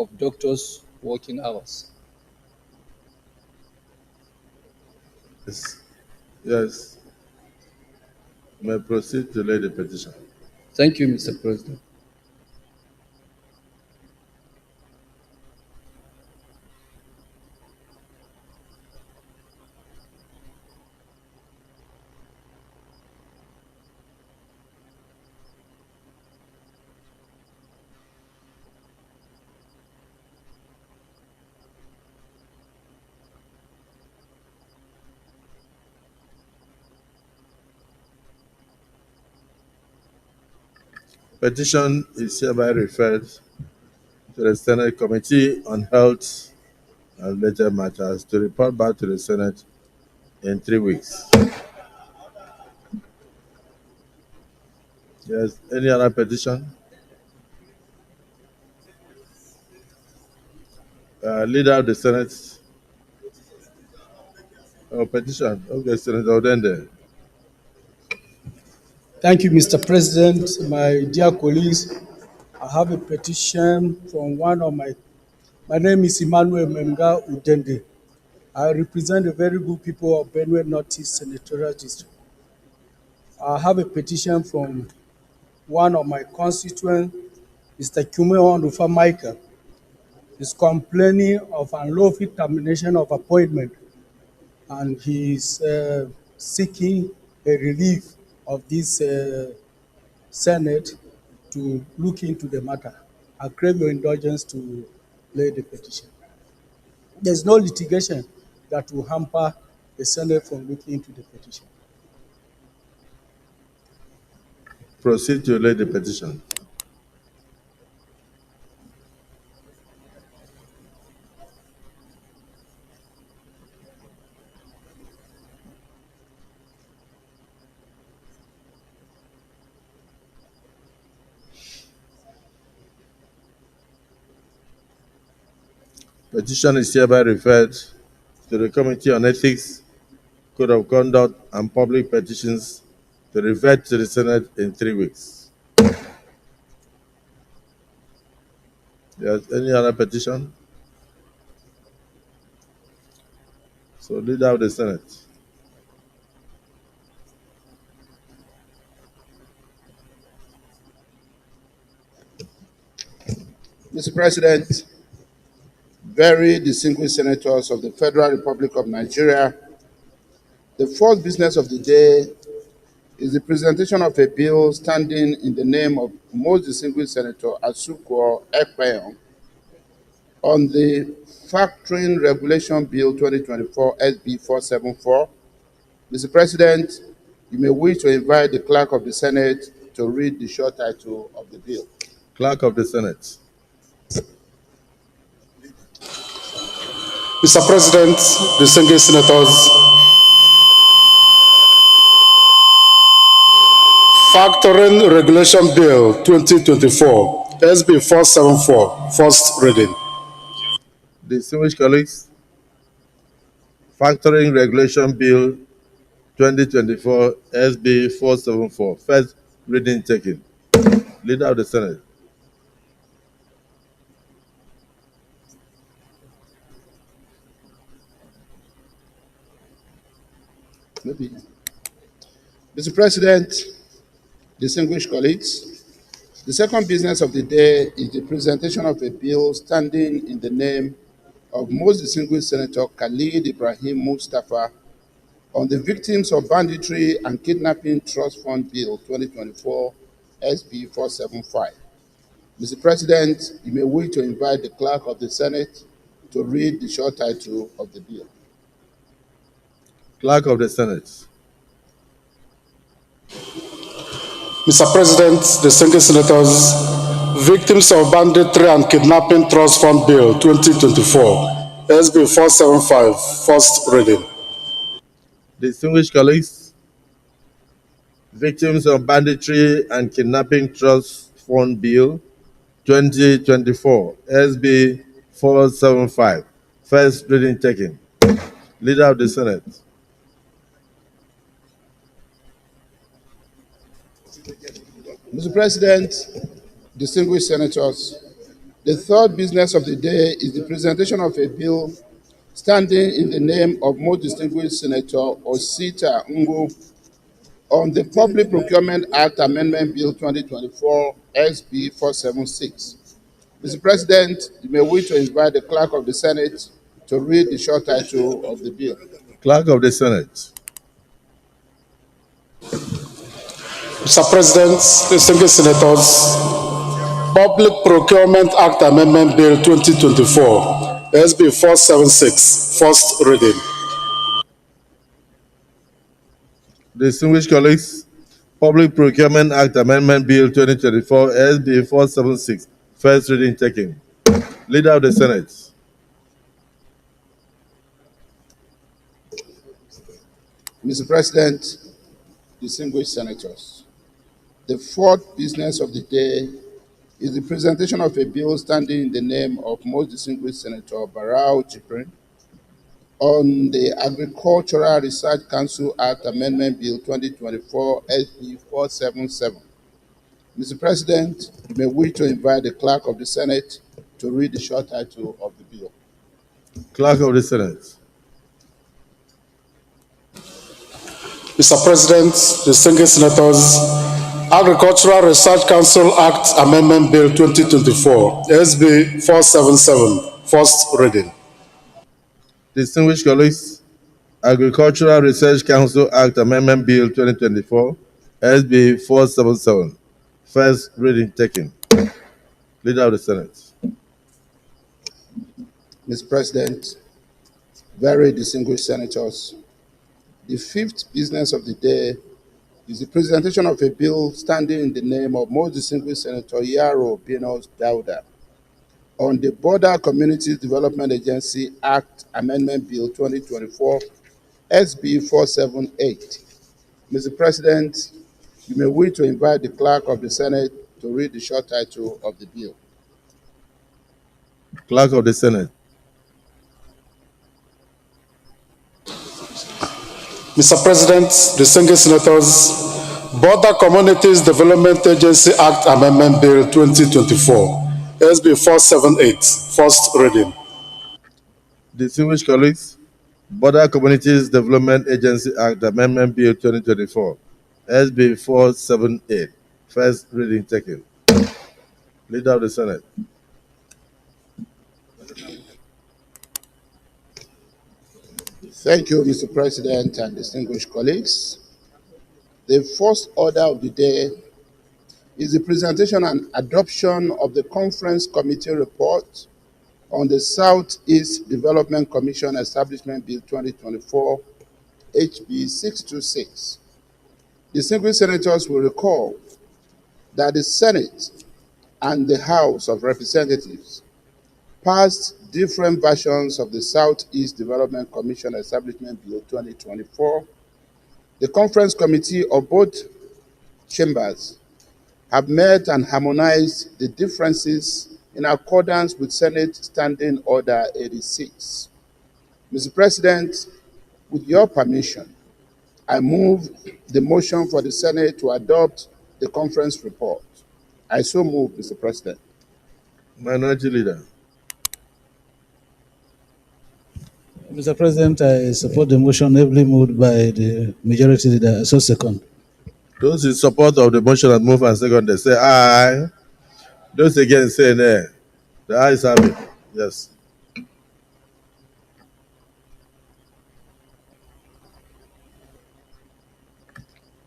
of doctors' working hours. Yes. Yes. May I proceed to lay the petition. Thank you, Mr. President. Petition is hereby referred to the Senate Committee on Health and Related Matters to report back to the Senate in 3 weeks. Yes. Any other petition? Leader of the Senate. Oh, petition. Okay, Senator Odende. Thank you, Mr. President. My dear colleagues, I have a petition from my name is Emmanuel Memga Udende. I represent the very good people of Benue Northeast Senatorial District. I have a petition from one of my constituents, Mr. Kumeon Rufa Michael. He's complaining of unlawful termination of appointment, and he is seeking a relief of this Senate to look into the matter. I crave your indulgence to lay the petition. There's no litigation that will hamper the Senate from looking into the petition. Proceed to lay the petition. Petition is hereby referred to the Committee on Ethics, Code of Conduct, and Public Petitions to revert to the Senate in 3 weeks. Yes. Any other petition? So, Leader of the Senate. Mr. President, very distinguished senators of the Federal Republic of Nigeria, the first business of the day is the presentation of a bill standing in the name of most distinguished Senator Asuquo Ekpeyon on the Factoring Regulation Bill 2024 SB 474. Mr. President, you may wish to invite the Clerk of the Senate to read the short title of the bill. Clerk of the Senate. Mr. President, distinguished senators, Factoring Regulation Bill 2024, SB 474, first reading. Distinguished colleagues, Factoring Regulation Bill 2024 SB 474, first reading taken. Leader of the Senate. Maybe. Mr. President, distinguished colleagues, the second business of the day is the presentation of a bill standing in the name of most distinguished Senator Khalid Ibrahim Mustafa on the Victims of Banditry and Kidnapping Trust Fund Bill 2024 SB 475. Mr. President, you may wish to invite the Clerk of the Senate to read the short title of the bill. Clerk of the Senate. Mr. President, distinguished senators, Victims of Banditry and Kidnapping Trust Fund Bill 2024, SB 475, first reading. Distinguished colleagues, Victims of Banditry and Kidnapping Trust Fund Bill 2024, SB 475, first reading taken. Leader of the Senate. Mr. President, distinguished senators, The third business of the day is the presentation of a bill standing in the name of Most Distinguished Senator Osita Ngo on the Public Procurement Act Amendment Bill 2024 SB 476. Mr. President, you may wish to invite the Clerk of the Senate to read the short title of the bill. Clerk of the Senate. Mr. President, distinguished senators, Public Procurement Act Amendment Bill 2024, SB 476, first reading. Distinguished colleagues, Public Procurement Act Amendment Bill 2024 SB 476, first reading taken. Leader of the Senate. Mr. President, distinguished senators, the fourth business of the day is the presentation of a bill standing in the name of Most Distinguished Senator Barau Jibrin on the Agricultural Research Council Act Amendment Bill 2024 SB 477. Mr. President, you may wish to invite the Clerk of the Senate to read the short title of the bill. Clerk of the Senate. Mr. President, distinguished senators, Agricultural Research Council Act Amendment Bill 2024, SB 477, first reading. Distinguished colleagues, Agricultural Research Council Act Amendment Bill 2024, SB 477, first reading taken. Leader of the Senate. Mr. President, very distinguished senators, the fifth business of the day is the presentation of a bill standing in the name of Most Distinguished Senator Yaro Binos Dauda on the Border Communities Development Agency Act Amendment Bill 2024 SB 478. Mr. President, you may wish to invite the Clerk of the Senate to read the short title of the bill. Clerk of the Senate. Mr. President, distinguished senators, Border Communities Development Agency Act Amendment Bill 2024, SB 478, first reading. Distinguished colleagues, Border Communities Development Agency Act Amendment Bill 2024, SB 478, first reading taken. Leader of the Senate. Thank you, Mr. President and distinguished colleagues. The first order of the day is the presentation and adoption of the Conference Committee report on the Southeast Development Commission Establishment Bill 2024, HB 626. Distinguished senators will recall that the Senate and the House of Representatives passed different versions of the Southeast Development Commission Establishment Bill 2024. The Conference Committee of both chambers have met and harmonized the differences in accordance with Senate Standing Order 86. Mr. President, with your permission, I move the motion for the Senate to adopt the conference report. I so move, Mr. President. Minority Leader. Mr. President, I support the motion ably moved by the majority leader. So second. Those in support of the motion and move and second, they say aye. Those against say nay. The ayes have it. Yes.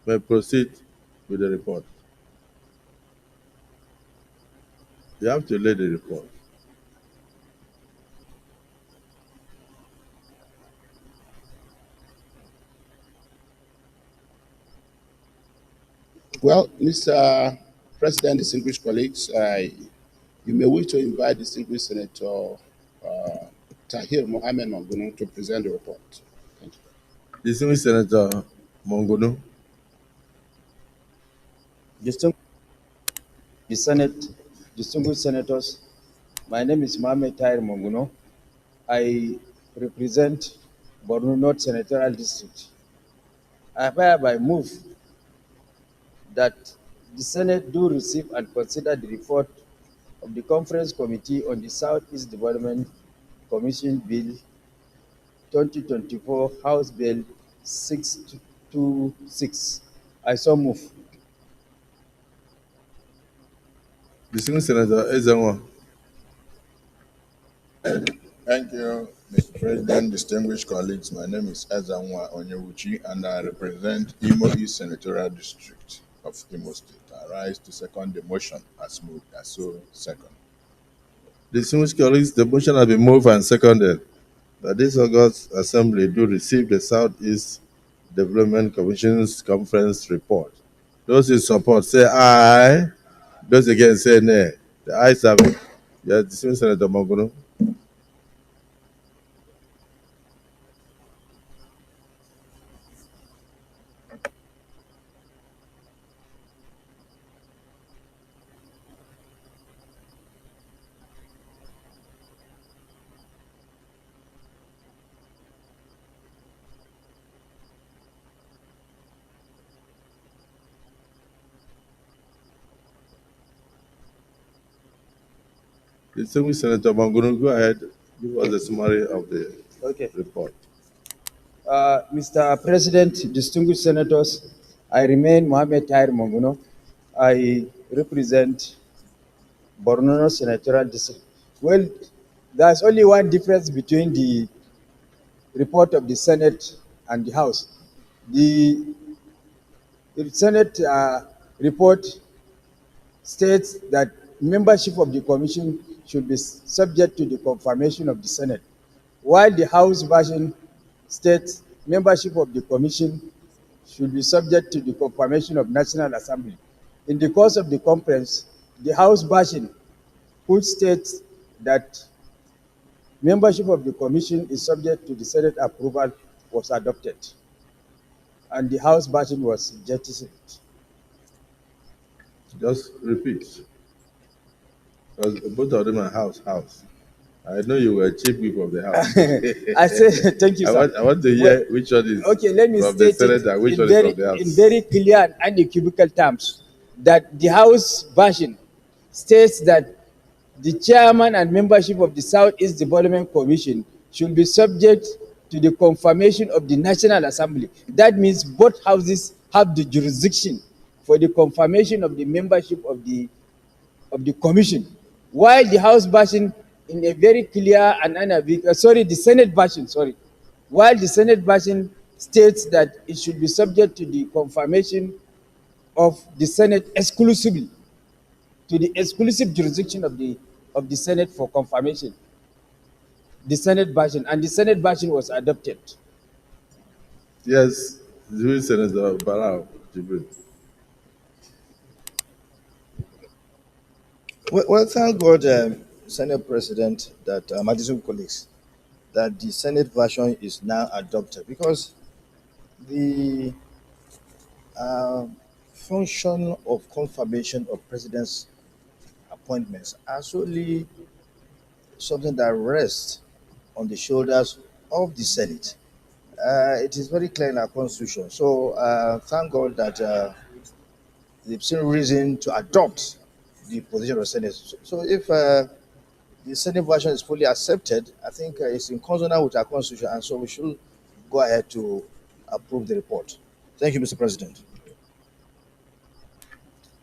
May proceed with the report. You have to lay the report. Well, Mr. President, distinguished colleagues, you may wish to invite distinguished Senator Tahir Mohamed Manguno to present the report. Thank you. Distinguished Senator Mongono. Distinguished senators, my name is Mohamed Tahir Manguno. I represent Borno North Senatorial District. I hereby move that the Senate do receive and consider the report of the Conference Committee on the Southeast Development Commission Bill 2024, House Bill 626. I so move. Distinguished Senator Ezenwa. Thank you, Mr. President, distinguished colleagues. My name is Ezanwa Onyewuchi, and I represent Imo East Senatorial District of Imo State. I rise to second the motion as moved. I so second. Distinguished colleagues, the motion has been moved and seconded that this August Assembly do receive the Southeast Development Commission's conference report. Those in support say aye. Those against say nay. The ayes have it. Yes, distinguished Senator Monguno. Distinguished Senator Monguno, go ahead. Give us the summary of the report. Mr. President, distinguished senators, I remain Mohammed Tahir Monguno. I represent Borno Senatorial District. Well, there's only one difference between the report of the Senate and the House. The Senate report states that membership of the Commission should be subject to the confirmation of the Senate, while the House version states membership of the Commission should be subject to the confirmation of National Assembly. In the course of the conference, the House version, which states that membership of the Commission is subject to the Senate approval, was adopted, and the House version was jettisoned. Just repeat. Because both of them are house. I know you were chief whip of the house. I say thank you, sir. I want to hear which one is okay, let me from the state Senate and which one is from the House. in very clear and unequivocal terms that the House version states that the chairman and membership of the Southeast Development Commission should be subject to the confirmation of the National Assembly. That means both houses have the jurisdiction for the confirmation of the membership of the commission, while the House version in a very clear and unambiguous, the Senate version, while the Senate version states that it should be subject to the confirmation of the Senate exclusively, to the exclusive jurisdiction of the Senate for confirmation. The Senate version, and the Senate version was adopted. Yes, the Senator Barao Jibril. Well, thank God, Senate President, that my distinguished colleagues, that the Senate version is now adopted, because the function of confirmation of president's appointments are solely something that rests on the shoulders of the Senate. It is very clear in our Constitution. So thank God that they've seen reason to adopt the position of the Senate. So if the Senate version is fully accepted, I think it's in consonance with our Constitution, and so we should go ahead to approve the report. Thank you, Mr. President.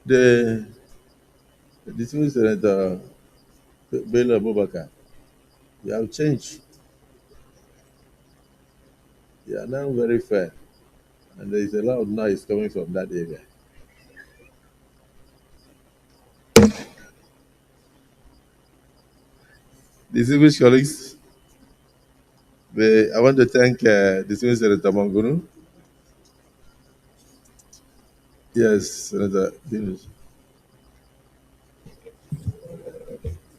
The distinguished Senator Bello Abubakar, you have changed. You are now very fair, and there is a lot of noise coming from that area. Distinguished colleagues, I want to thank distinguished Senator Mangunu. Yes, Senator Dinush.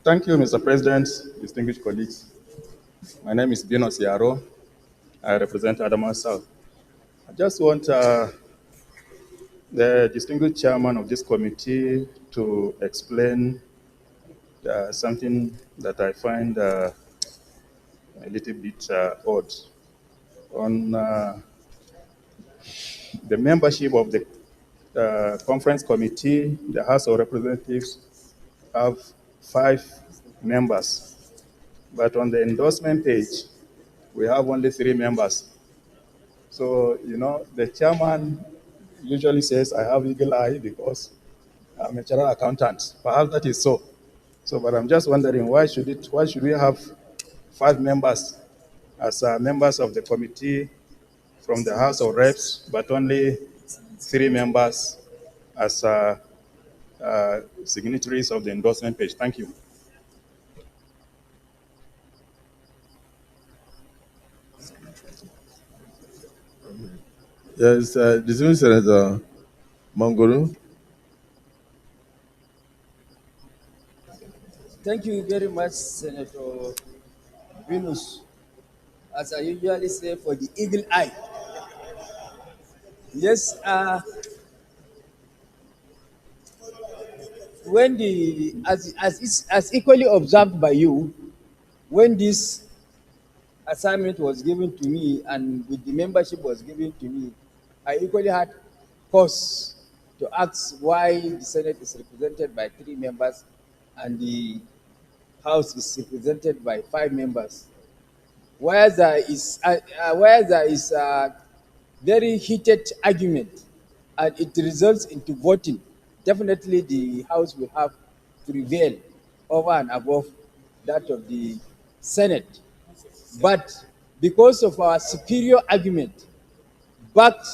Thank you, Mr. President, distinguished colleagues. My name is Dinos Yaro. I represent Adamawa South. I just want the distinguished chairman of this committee to explain something that I find a little bit odd. On the membership of the conference committee, the House of Representatives have 5 members. But on the endorsement page, we have only 3 members. So, the chairman usually says, I have eagle eye because I'm a chartered accountant. Perhaps that is so. But I'm just wondering, why should we have 5 members as members of the committee from the House of Reps, but only 3 members as signatories of the endorsement page? Thank you. Yes, distinguished Senator Manguru. Thank you very much, Senator Venus. As I usually say, for the eagle eye. Yes, when as equally observed by you, when this assignment was given to me and with the membership was given to me, I equally had cause to ask why the Senate is represented by 3 members and the House is represented by 5 members. Where there is very heated argument and it results into voting, definitely the House will have to prevail over and above that of the Senate. But because of our superior argument, backed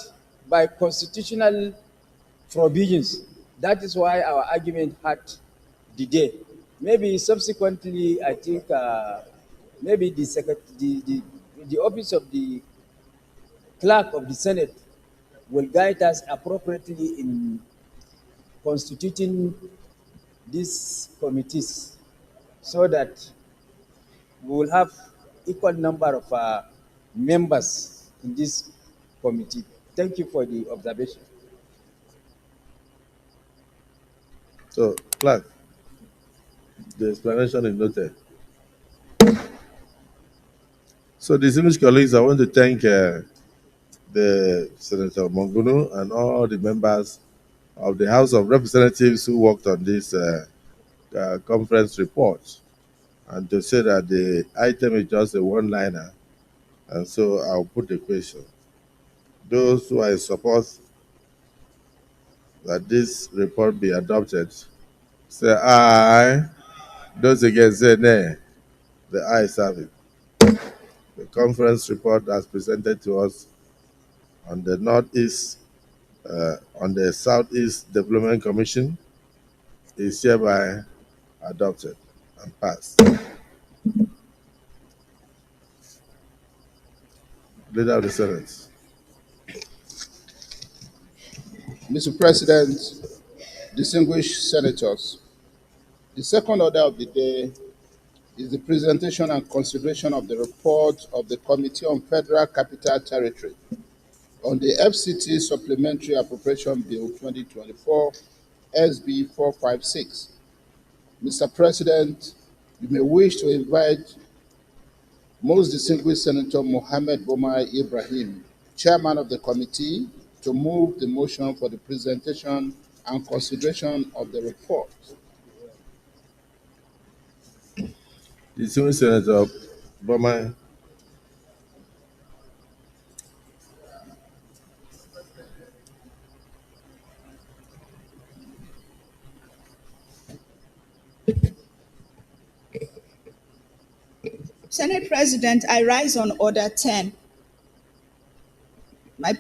by constitutional provisions, that is why our argument had the day. Maybe subsequently, I think maybe the office of the clerk of the Senate will guide us appropriately in constituting these committees so that we will have equal number of members in this committee. Thank you for the observation. So, clerk, the explanation is noted. So, distinguished colleagues, I want to thank the Senator Mangunu and all the members of the House of Representatives who worked on this conference report, and to say that the item is just a one-liner, and so I'll put the question. Those who are in support that this report be adopted, say aye. Those against say nay. The ayes have it. The conference report as presented to us on the Northeast, on the Southeast Development Commission is hereby adopted and passed. Leader of the Senate. Mr. President, distinguished senators, the second order of the day is the presentation and consideration of the report of the Committee on Federal Capital Territory on the FCT Supplementary Appropriation Bill 2024, SB 456. Mr. President, you may wish to invite most distinguished Senator Mohammed Bomai Ibrahim, Chairman of the committee, to move the motion for the presentation and consideration of the report. Distinguished Senator Bomai. Senate President, I rise on Order 10. My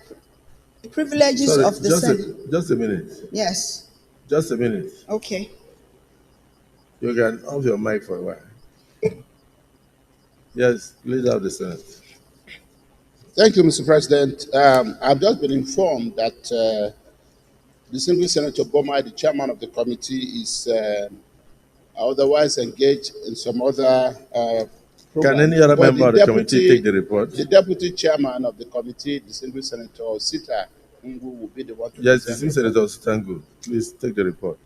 privileges Sorry, of the Senate. Just a minute. Yes. Just a minute. Okay. You can off your mic for a while. Yes, Leader of the Senate. Thank you, Mr. President. I've just been informed that distinguished Senator Bomai, the chairman of the committee, is otherwise engaged in some other program. Can any other member of the committee take the report? The deputy chairman of the committee, distinguished Senator Sita Ngu, will be the one to Yes, present. Senator Sita Ngu, please take the report.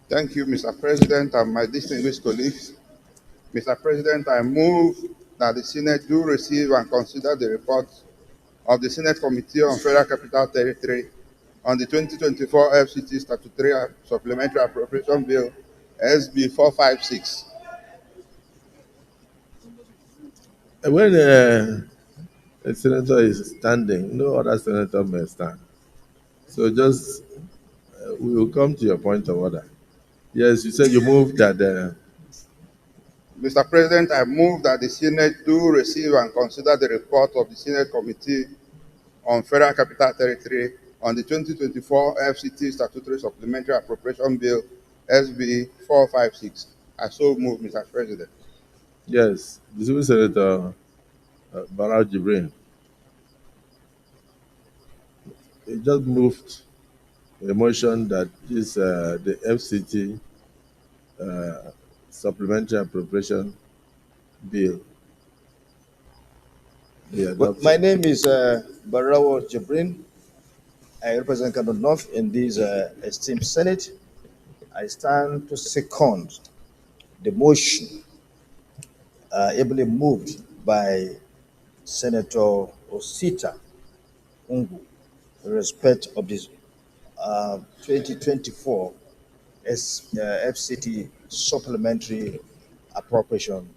Thank you, Mr. President, and my distinguished colleagues. Mr. President, I move that the Senate do receive and consider the report of the Senate Committee on Federal Capital Territory on the 2024 FCT Statutory Supplementary Appropriation Bill, SB 456. When a senator is standing, no other senator may stand. So just, we will come to your point of order. Yes, you said you moved that. Mr. President, I move that the Senate do receive and consider the report of the Senate Committee on Federal Capital Territory on the 2024 FCT Statutory Supplementary Appropriation Bill, SB 456. I so move, Mr. President. Yes, the Senator Barrow Jibrin. He just moved a motion that is the FCT Supplementary Appropriation Bill. My name is Barrow Jibrin. I represent Kano North in this esteemed Senate. I stand to second the motion ably moved by Senator Osita Ungu in respect of this 2024 FCT Supplementary Appropriation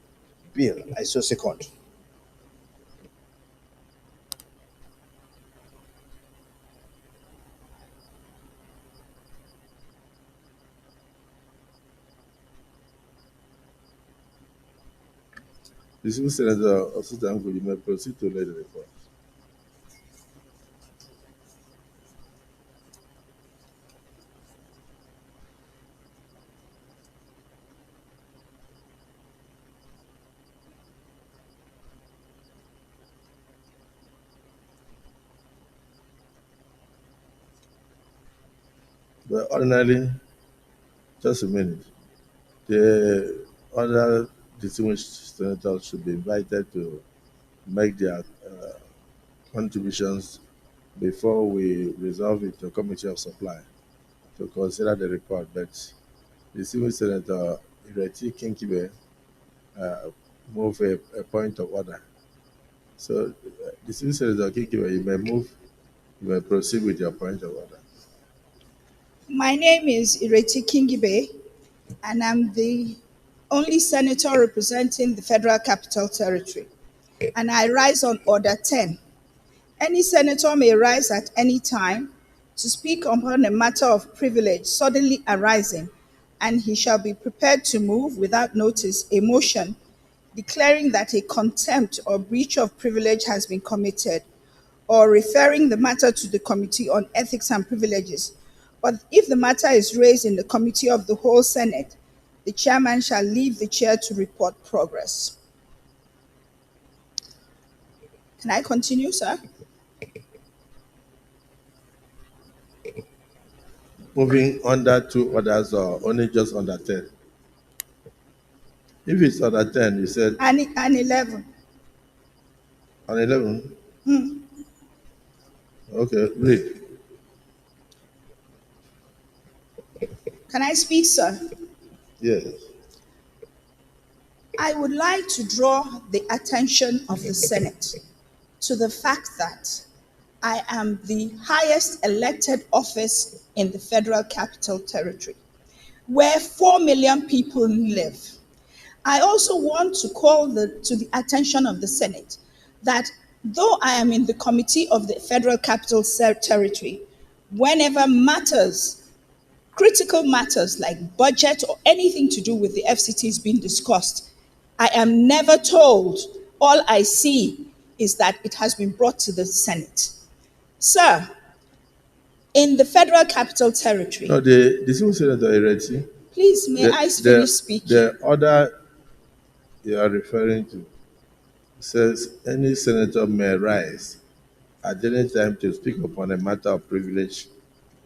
Bill. I so second. The Civil Senator Osita Ungu, you may proceed to lay the report. But ordinarily, just a minute, the other distinguished senators should be invited to make their contributions before we resolve it to Committee of Supply to consider the report. But the Civil Senator Ireti Kinkibe move a point of order. So the Civil Senator Kinkibe, you may proceed with your point of order. My name is Ireti Kingibe, and I'm the only senator representing the Federal Capital Territory. And I rise on Order 10. Any senator may rise at any time to speak upon a matter of privilege suddenly arising, and he shall be prepared to move without notice a motion declaring that a contempt or breach of privilege has been committed, or referring the matter to the Committee on Ethics and Privileges. But if the matter is raised in the Committee of the whole Senate, the chairman shall leave the chair to report progress. Can I continue, sir? Moving under 2 orders or only just under 10? If it's under 10, you said. And 11. On 11? Okay, read. Can I speak, sir? Yes. I would like to draw the attention of the Senate to the fact that I am the highest elected office in the Federal Capital Territory, where 4 million people live. I also want to call to the attention of the Senate that though I am in the Committee of the Federal Capital Territory, whenever critical matters like budget or anything to do with the FCT is being discussed, I am never told. All I see is that it has been brought to the Senate. Sir, in the Federal Capital Territory. No, the Civil Senator Ireti. Please, may I finish speaking? The order you are referring to says any senator may rise at any time to speak upon a matter of privilege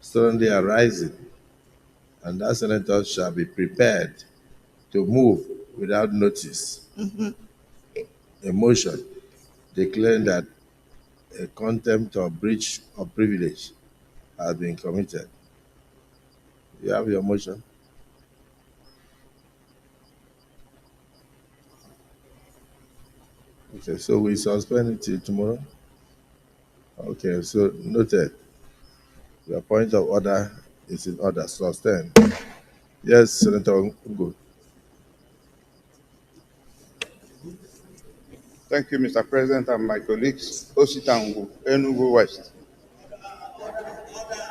suddenly arising, and that senator shall be prepared to move without notice a motion declaring that a contempt or breach of privilege has been committed. You have your motion. Okay, so we suspend it till tomorrow? Okay, so noted. Your point of order is in order. Sustain. Yes, Senator Ugo. Thank you, Mr. President and my colleagues. Ositangu, Enugu West.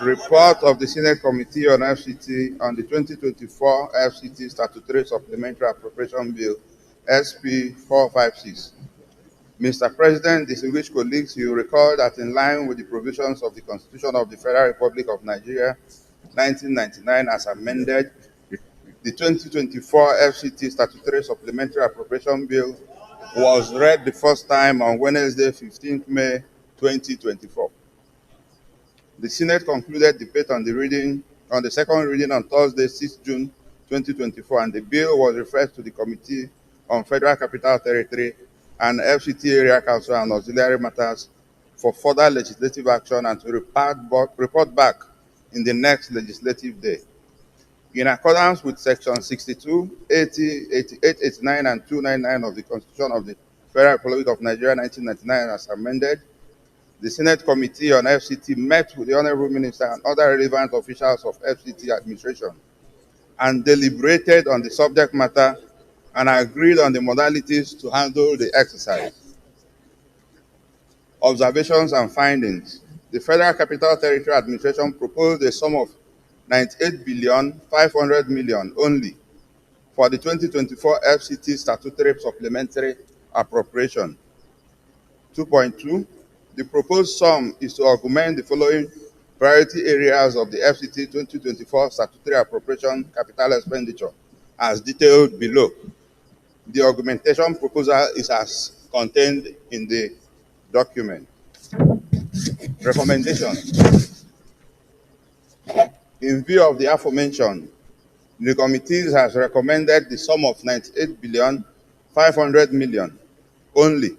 Report of the Senate Committee on FCT on the 2024 FCT Statutory Supplementary Appropriation Bill, SP 456. Mr. President, distinguished colleagues, you recall that in line with the provisions of the Constitution of the Federal Republic of Nigeria, 1999, as amended, the 2024 FCT Statutory Supplementary Appropriation Bill was read the first time on Wednesday, 15th May 2024. The Senate concluded debate on the second reading on Thursday, 6th June 2024, and the bill was referred to the Committee on Federal Capital Territory and FCT Area Council and Auxiliary Matters for further legislative action and to report back in the next legislative day. In accordance with Section 62, 80, 88, 89, and 299 of the Constitution of the Federal Republic of Nigeria 1999 as amended, the Senate Committee on FCT met with the Honorable Minister and other relevant officials of FCT administration and deliberated on the subject matter and agreed on the modalities to handle the exercise. Observations and findings. The Federal Capital Territory Administration proposed a sum of 98,500 million only for the 2024 FCT Statutory Supplementary Appropriation. 2.2. The proposed sum is to augment the following priority areas of the FCT 2024 Statutory Appropriation Capital Expenditure as detailed below. The augmentation proposal is as contained in the document. Recommendations. In view of the aforementioned, the committee has recommended the sum of 98,500 million only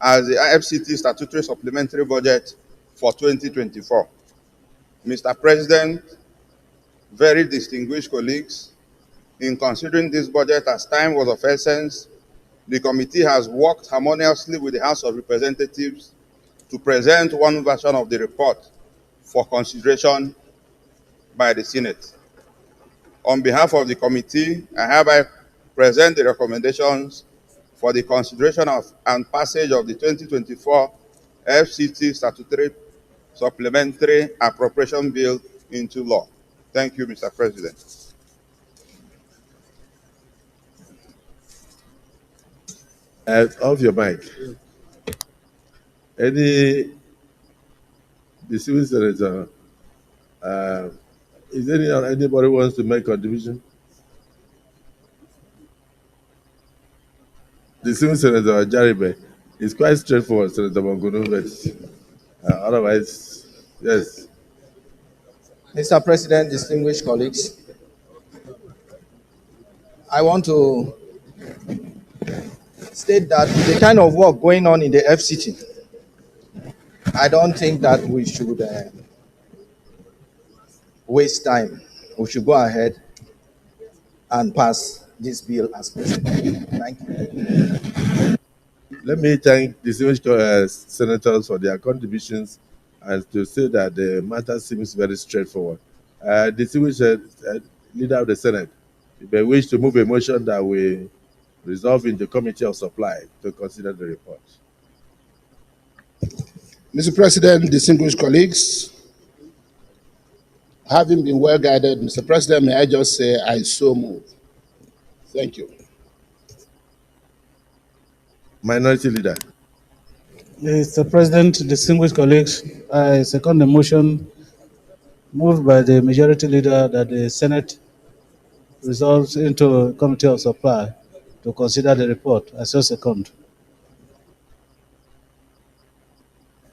as the FCT statutory supplementary budget for 2024. Mr. President, very distinguished colleagues, in considering this budget as time was of essence, the committee has worked harmoniously with the House of Representatives to present one version of the report for consideration by the Senate. On behalf of the committee, I hereby present the recommendations for the consideration of and passage of the 2024 FCT Statutory Supplementary Appropriation Bill into law. Thank you, Mr. President. Off your mic. The civil senator, is anybody wants to make a contribution? The civil senator, Jaribe, is quite straightforward, Senator Mangunu, but otherwise, yes. Mr. President, distinguished colleagues, I want to state that the kind of work going on in the FCT, I don't think that we should waste time. We should go ahead and pass this bill as presented. Thank you. Let me thank distinguished senators for their contributions and to say that the matter seems very straightforward. Distinguished leader of the Senate, if they wish to move a motion that we resolve in the Committee of Supply to consider the report. Mr. President, distinguished colleagues, having been well guided, Mr. President, may I just say I so move. Thank you. Minority Leader. Mr. President, distinguished colleagues, I second the motion moved by the Majority Leader that the Senate resolves into Committee of Supply to consider the report. I so second.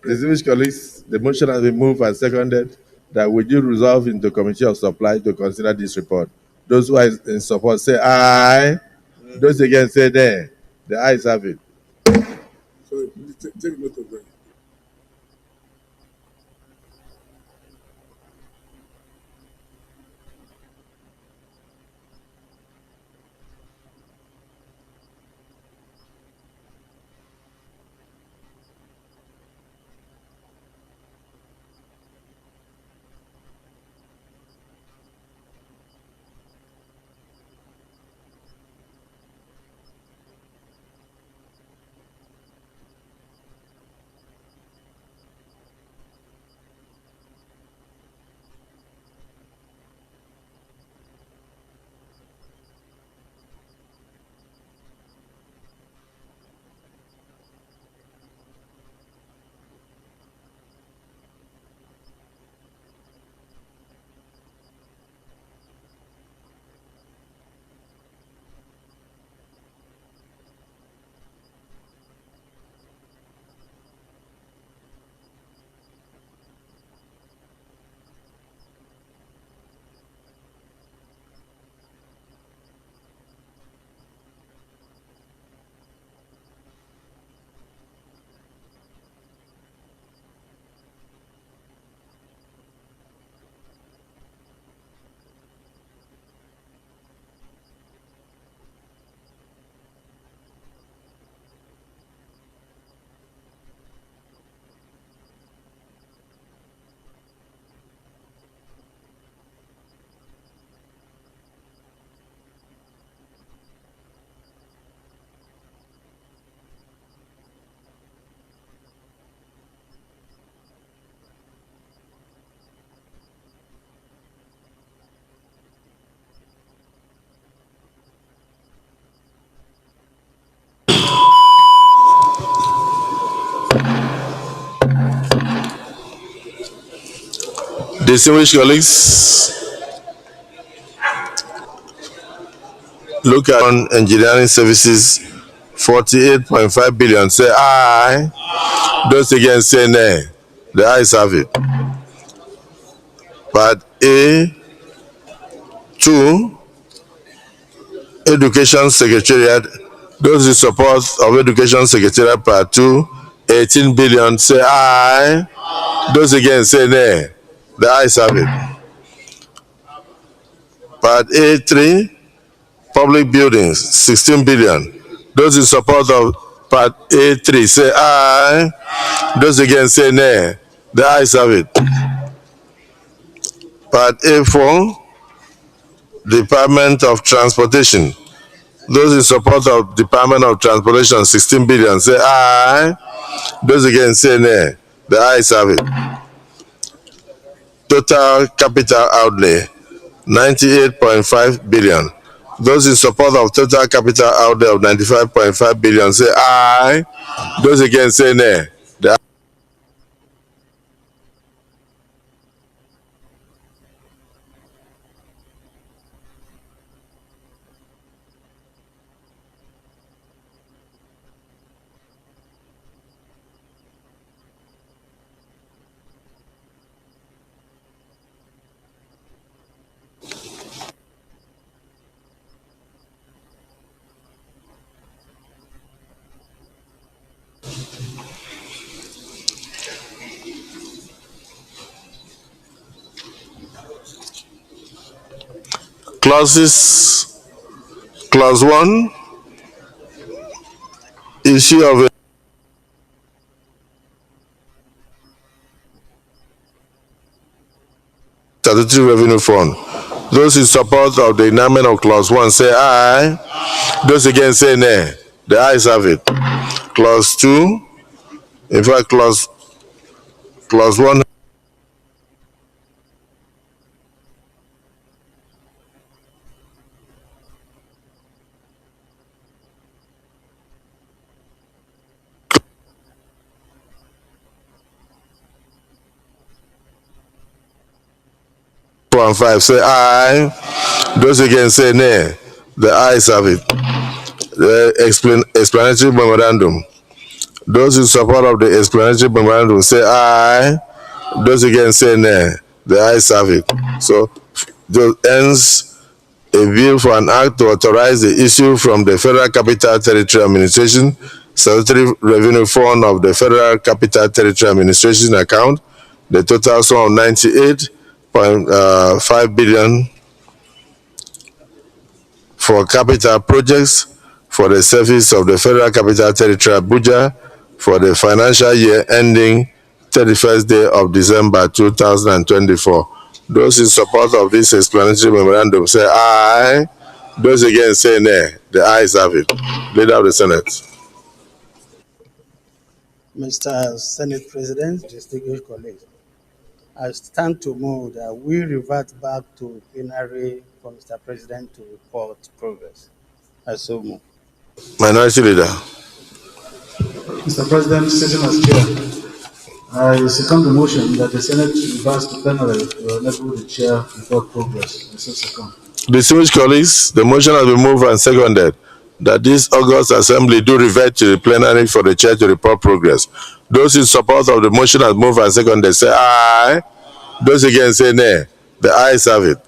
Distinguished colleagues, the motion has been moved and seconded that we do resolve in the Committee of Supply to consider this report. Those who are in support say aye. Those against say nay. The ayes have it. So take note of that. Distinguished colleagues, look at on engineering services, 48.5 billion. Say aye. Those against say nay. The ayes have it. Part A, 2, Education Secretariat. Those in support of Education Secretariat Part 2, 18 billion. Say aye. Those against say nay. The ayes have it. Part A3, Public Buildings, 16 billion. Those in support of Part A3 say aye. Those against say nay. The ayes have it. Part A4, Department of Transportation. Those in support of Department of Transportation, 16 billion, say aye. Those against say nay. The ayes have it. Total capital outlay, 98.5 billion. Those in support of total capital outlay of 95.5 billion, say aye. Those against say nay. The clauses, clause 1, issue of a statutory revenue fund. Those in support of the enactment of clause 1 say aye. Those against say nay. The ayes have it. Clause 2, in fact, clause 1, and 5 say aye. Those against say nay. The ayes have it. The explanatory memorandum. Those in support of the explanatory memorandum say aye. Those against say nay. The ayes have it. So, those ends a bill for an act to authorize the issue from the Federal Capital Territory Administration Statutory Revenue Fund of the Federal Capital Territory Administration account, the total sum of 98.5 billion for capital projects for the service of the Federal Capital Territory Abuja for the financial year ending 31st day of December 2024. Those in support of this explanatory memorandum say aye. Those against say nay. The ayes have it. Leader of the Senate. Mr. Senate President, distinguished colleagues, I stand to move that we revert back to plenary for Mr. President to report progress. I so move. Minority Leader. Mr. President, sitting as chair, I second the motion that the Senate reverse to plenary to enable the chair to report progress. I so second. Distinguished colleagues, the motion has been moved and seconded that this August Assembly do revert to the plenary for the chair to report progress. Those in support of the motion has moved and seconded say aye. Those against say nay. The ayes have it.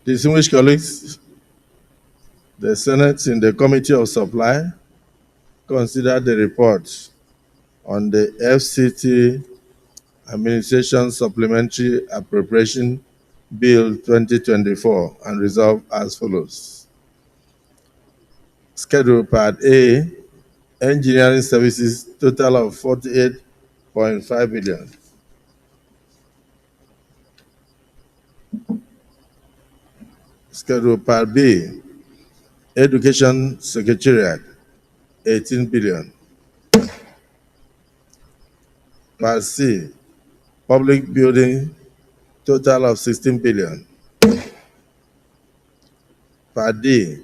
Distinguished colleagues, the Senate in the Committee of Supply considered the report on the FCT Administration Supplementary Appropriation Bill 2024 and resolved as follows. Schedule Part A, Engineering Services, total of 48.5 billion. Schedule Part B, Education Secretariat, 18 billion. Part C, Public Building, total of 16 billion. Part D,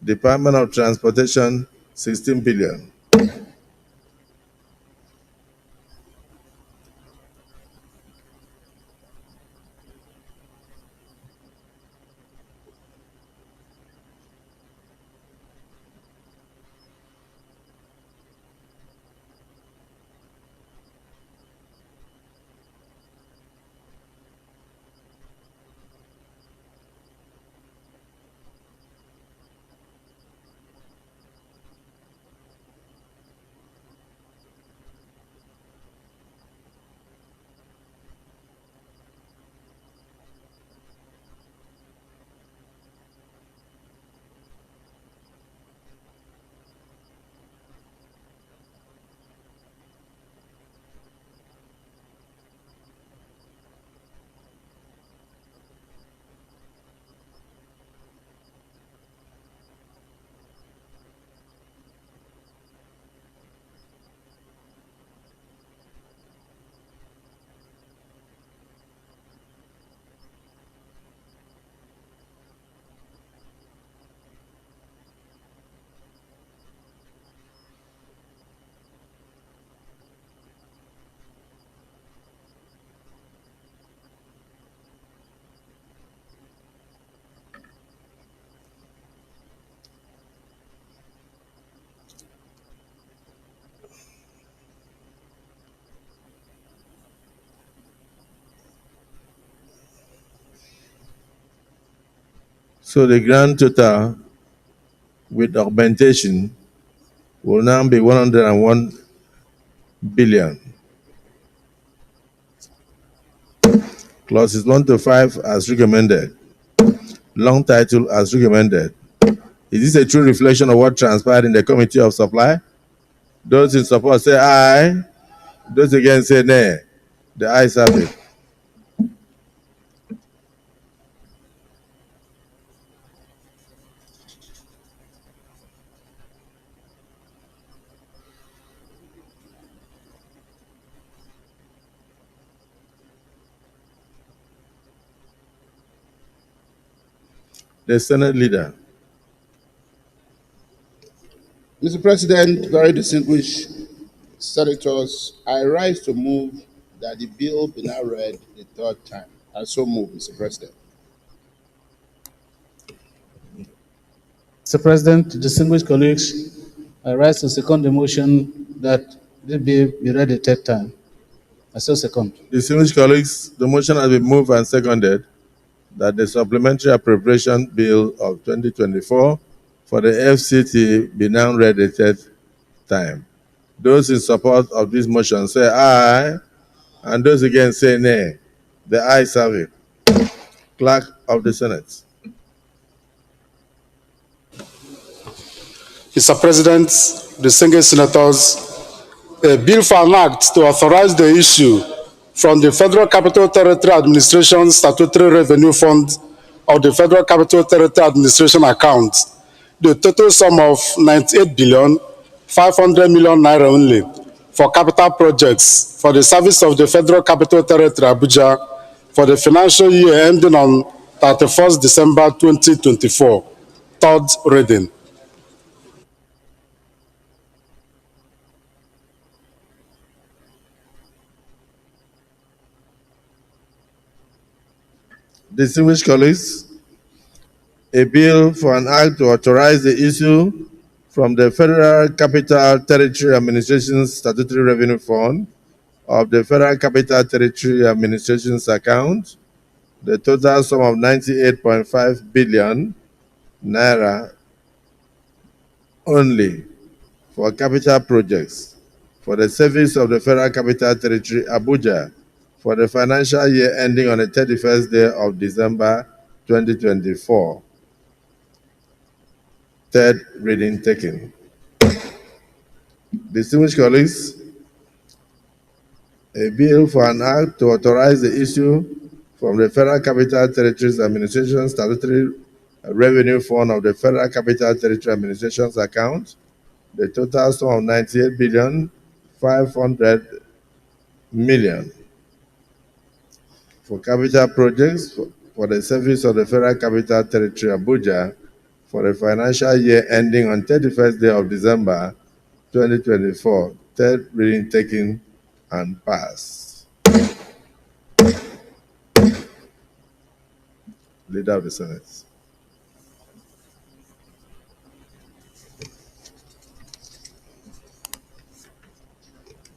Department of Transportation, 16 billion. So the grand total with augmentation will now be 101 billion. Clauses 1 to 5 as recommended. Long title as recommended. Is this a true reflection of what transpired in the Committee of Supply? Those in support say aye. Those against say nay. The ayes have it. The Senate leader. Mr. President, very distinguished senators, I rise to move that the bill be now read the third time. I so move, Mr. President. Mr. President, distinguished colleagues, I rise to second the motion that this bill be read a third time. I so second. Distinguished colleagues, the motion has been moved and seconded that the Supplementary Appropriation Bill of 2024 for the FCT be now read a third time. Those in support of this motion say aye, and those against say nay. The ayes have it. Clerk of the Senate. Mr. President, distinguished senators, a bill for an act to authorize the issue from the Federal Capital Territory Administration Statutory Revenue Fund of the Federal Capital Territory Administration account, the total sum of 98 billion 500 million naira only for capital projects for the service of the Federal Capital Territory Abuja for the financial year ending on 31st December 2024. Third reading. Distinguished colleagues, a bill for an act to authorize the issue from the Federal Capital Territory Administration Statutory Revenue Fund of the Federal Capital Territory Administration's account, the total sum of 98.5 billion naira only for capital projects for the service of the Federal Capital Territory, Abuja, for the financial year ending on the 31st day of December 2024. Third reading taken. Distinguished colleagues, a bill for an act to authorize the issue from the Federal Capital Territories Administration Statutory Revenue Fund of the Federal Capital Territory Administration's account, the total sum of 98,500 million for capital projects for the service of the Federal Capital Territory, Abuja, for the financial year ending on 31st day of December 2024. Third reading taken and passed. Leader of the Senate.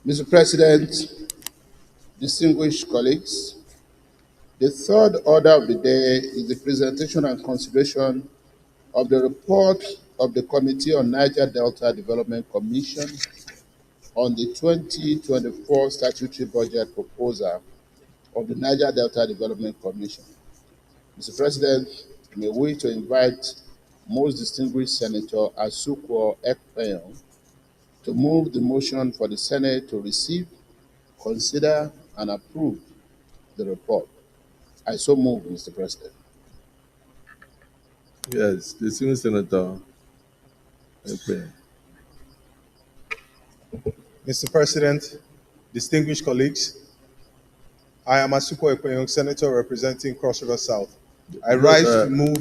Mr. President, distinguished colleagues, the third order of the day is the presentation and consideration of the report of the Committee on Niger Delta Development Commission on the 2024 statutory budget proposal of the Niger Delta Development Commission. Mr. President, may we to invite most distinguished Senator Asukwo Ekpeyon to move the motion for the Senate to receive, consider, and approve the report. I so move, Mr. President. Yes, distinguished Senator Ekpeyon. Mr. President, distinguished colleagues, I am Asukwo Ekpeyon, Senator representing Cross River South. I rise to move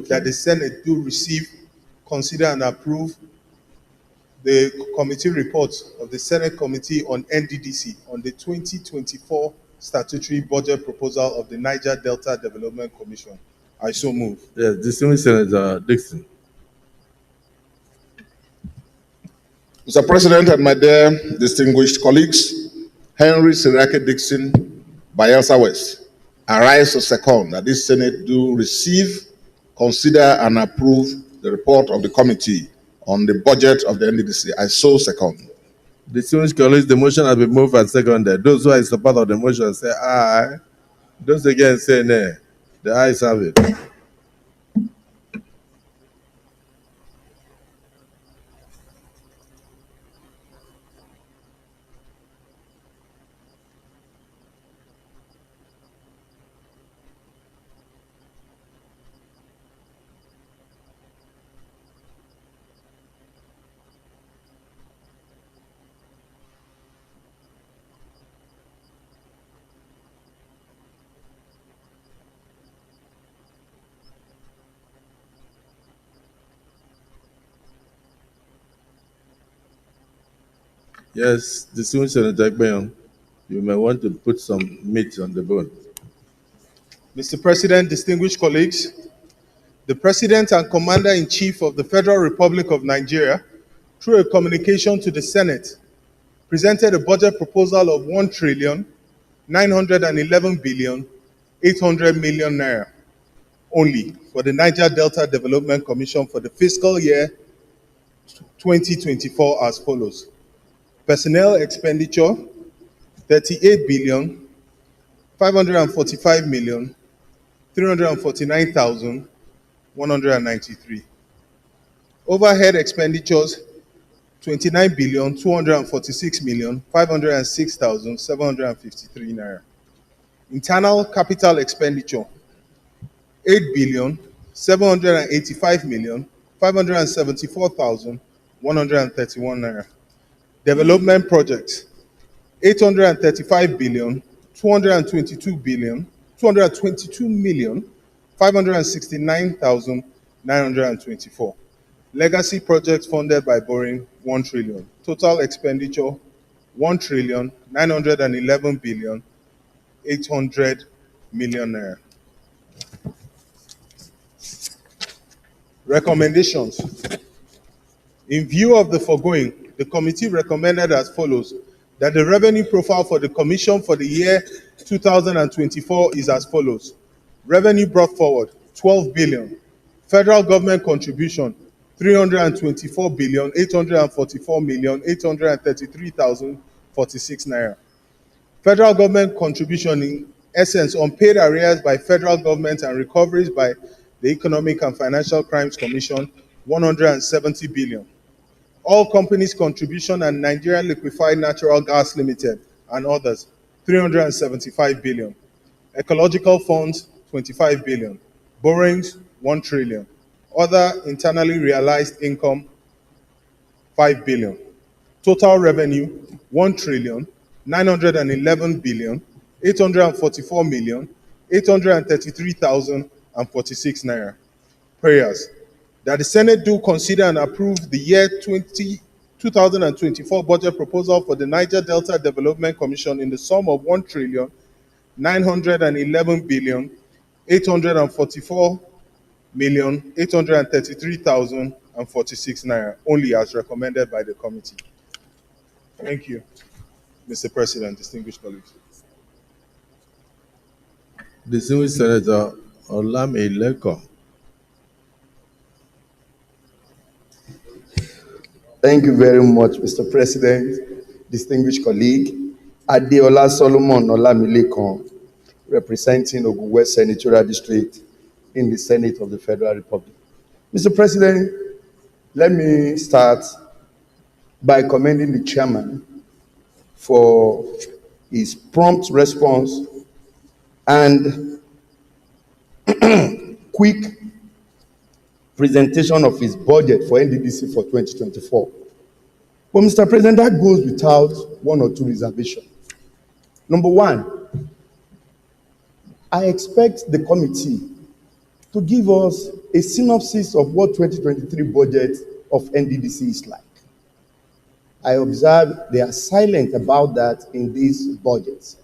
that the Senate do receive, consider, and approve the committee report of the Senate Committee on NDDC on the 2024 statutory budget proposal of the Niger Delta Development Commission. I so move. Yes, distinguished Senator Dixon. Mr. President and my dear distinguished colleagues, Henry Sirake Dixon, Bayelsa West, I rise to second that this Senate do receive, consider, and approve the report of the committee on the budget of the NDDC. I so second. Distinguished colleagues, the motion has been moved and seconded. Those who are in support of the motion say aye. Those against say nay. The ayes have it. Yes, distinguished Senator Ekpeyon, you may want to put some meat on the bone. Mr. President, distinguished colleagues, the President and Commander-in-Chief of the Federal Republic of Nigeria, through a communication to the Senate, presented a budget proposal of 1,911,800 million naira only for the Niger Delta Development Commission for the fiscal year 2024 as follows. Personnel expenditure, 38,545,349,193. Overhead expenditures, 29,246,506,753 naira. Internal capital expenditure, 8,785,574,131 naira. Development projects, 835,222,569,924. Legacy projects funded by borrowing, 1 trillion. Total expenditure, 1,911,800 million naira. Recommendations. In view of the foregoing, the committee recommended as follows: that the revenue profile for the commission for the year 2024 is as follows. Revenue brought forward, 12 billion. Federal government contribution, 324,844,833,046 naira. Federal government contribution in essence unpaid arrears by federal government and recoveries by the Economic and Financial Crimes Commission, 170 billion. All companies' contribution and Nigerian Liquefied Natural Gas Limited and others, 375 billion. Ecological funds, 25 billion. Borrowings, 1 trillion. Other internally realized income, 5 billion. Total revenue, 1 trillion, 911 billion, 844 million, 833,046 naira. Prayers. That the Senate do consider and approve the year 2024 budget proposal for the Niger Delta Development Commission in the sum of 1 trillion, 911 billion, 844 million, 833,046 naira, only as recommended by the committee. Thank you, Mr. President, distinguished colleagues. Distinguished Senator Olamileko. Thank you very much, Mr. President, distinguished colleague. Adeola Solomon Olamileko, representing Ogun West Senatorial District in the Senate of the Federal Republic. Mr. President, let me start by commending the chairman for his prompt response and quick presentation of his budget for NDDC for 2024. But Mr. President, that goes without one or two reservations. Number one, I expect the committee to give us a synopsis of what 2023 budget of NDDC is like. I observe they are silent about that in these budgets.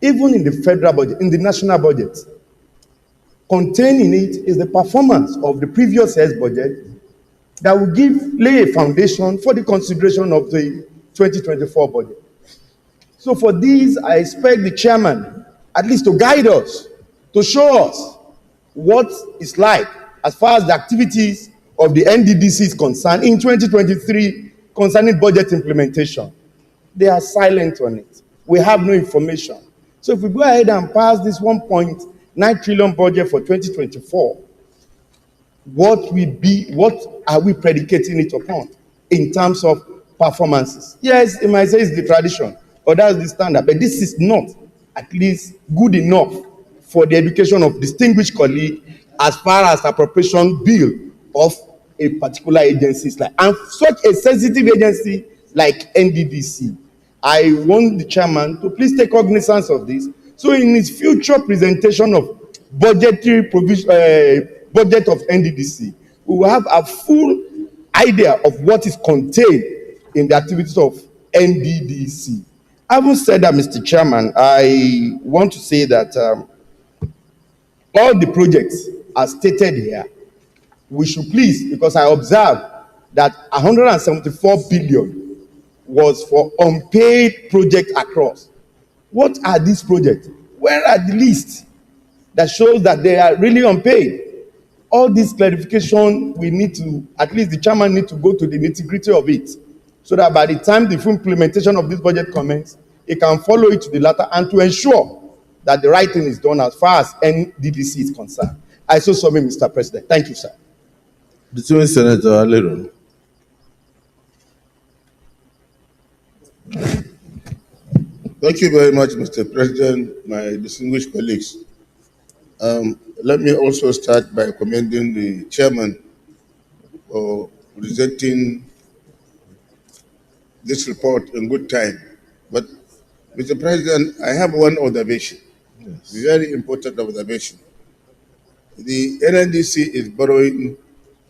Even in the federal budget, in the national budget, contained in it is the performance of the previous year's budget that will lay a foundation for the consideration of the 2024 budget. So for these, I expect the chairman at least to guide us, to show us what it's like as far as the activities of the NDDC is concerned in 2023 concerning budget implementation. They are silent on it. We have no information. So if we go ahead and pass this 1.9 trillion budget for 2024, what are we predicating it upon in terms of performances? Yes, it might say it's the tradition or that's the standard, but this is not at least good enough for the education of distinguished colleague as far as appropriation bill of a particular agency is like. And such a sensitive agency like NDDC, I want the chairman to please take cognizance of this. So in his future presentation of budgetary provision, budget of NDDC, we will have a full idea of what is contained in the activities of NDDC. Having said that, Mr. Chairman, I want to say that all the projects as stated here, we should please, because I observed that 174 billion was for unpaid projects across. What are these projects? Where are the lists that shows that they are really unpaid? All this clarification, we need to, at least the chairman need to go to the nitty-gritty of it, so that by the time the full implementation of this budget commences, he can follow it to the latter and to ensure that the right thing is done as far as NDDC is concerned. I so submit, Mr. President. Thank you, sir. Distinguished Senator Alero. Thank you very much, Mr. President, my distinguished colleagues. Let me also start by commending the chairman for presenting this report in good time. But, Mr. President, I have one observation, very important observation. The NDDC is borrowing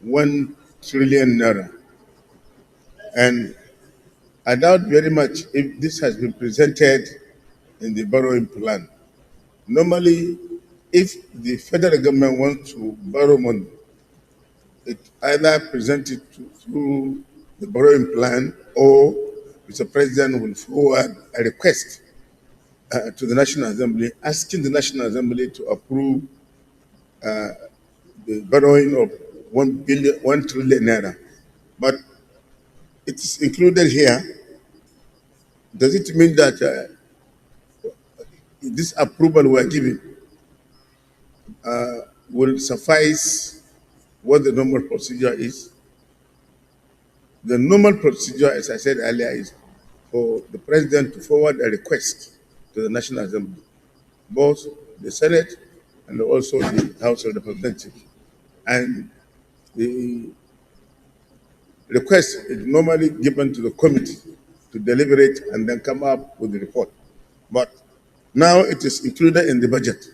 1 trillion naira. And I doubt very much if this has been presented in the borrowing plan. Normally, if the federal government wants to borrow money, it either presents it through the borrowing plan or Mr. President will forward a request to the National Assembly, asking the National Assembly to approve the borrowing of 1 trillion naira. But it is included here. Does it mean that this approval we are giving will suffice what the normal procedure is? The normal procedure, as I said earlier, is for the president to forward a request to the National Assembly, both the Senate and also the House of Representatives. And the request is normally given to the committee to deliberate and then come up with the report. But now it is included in the budget.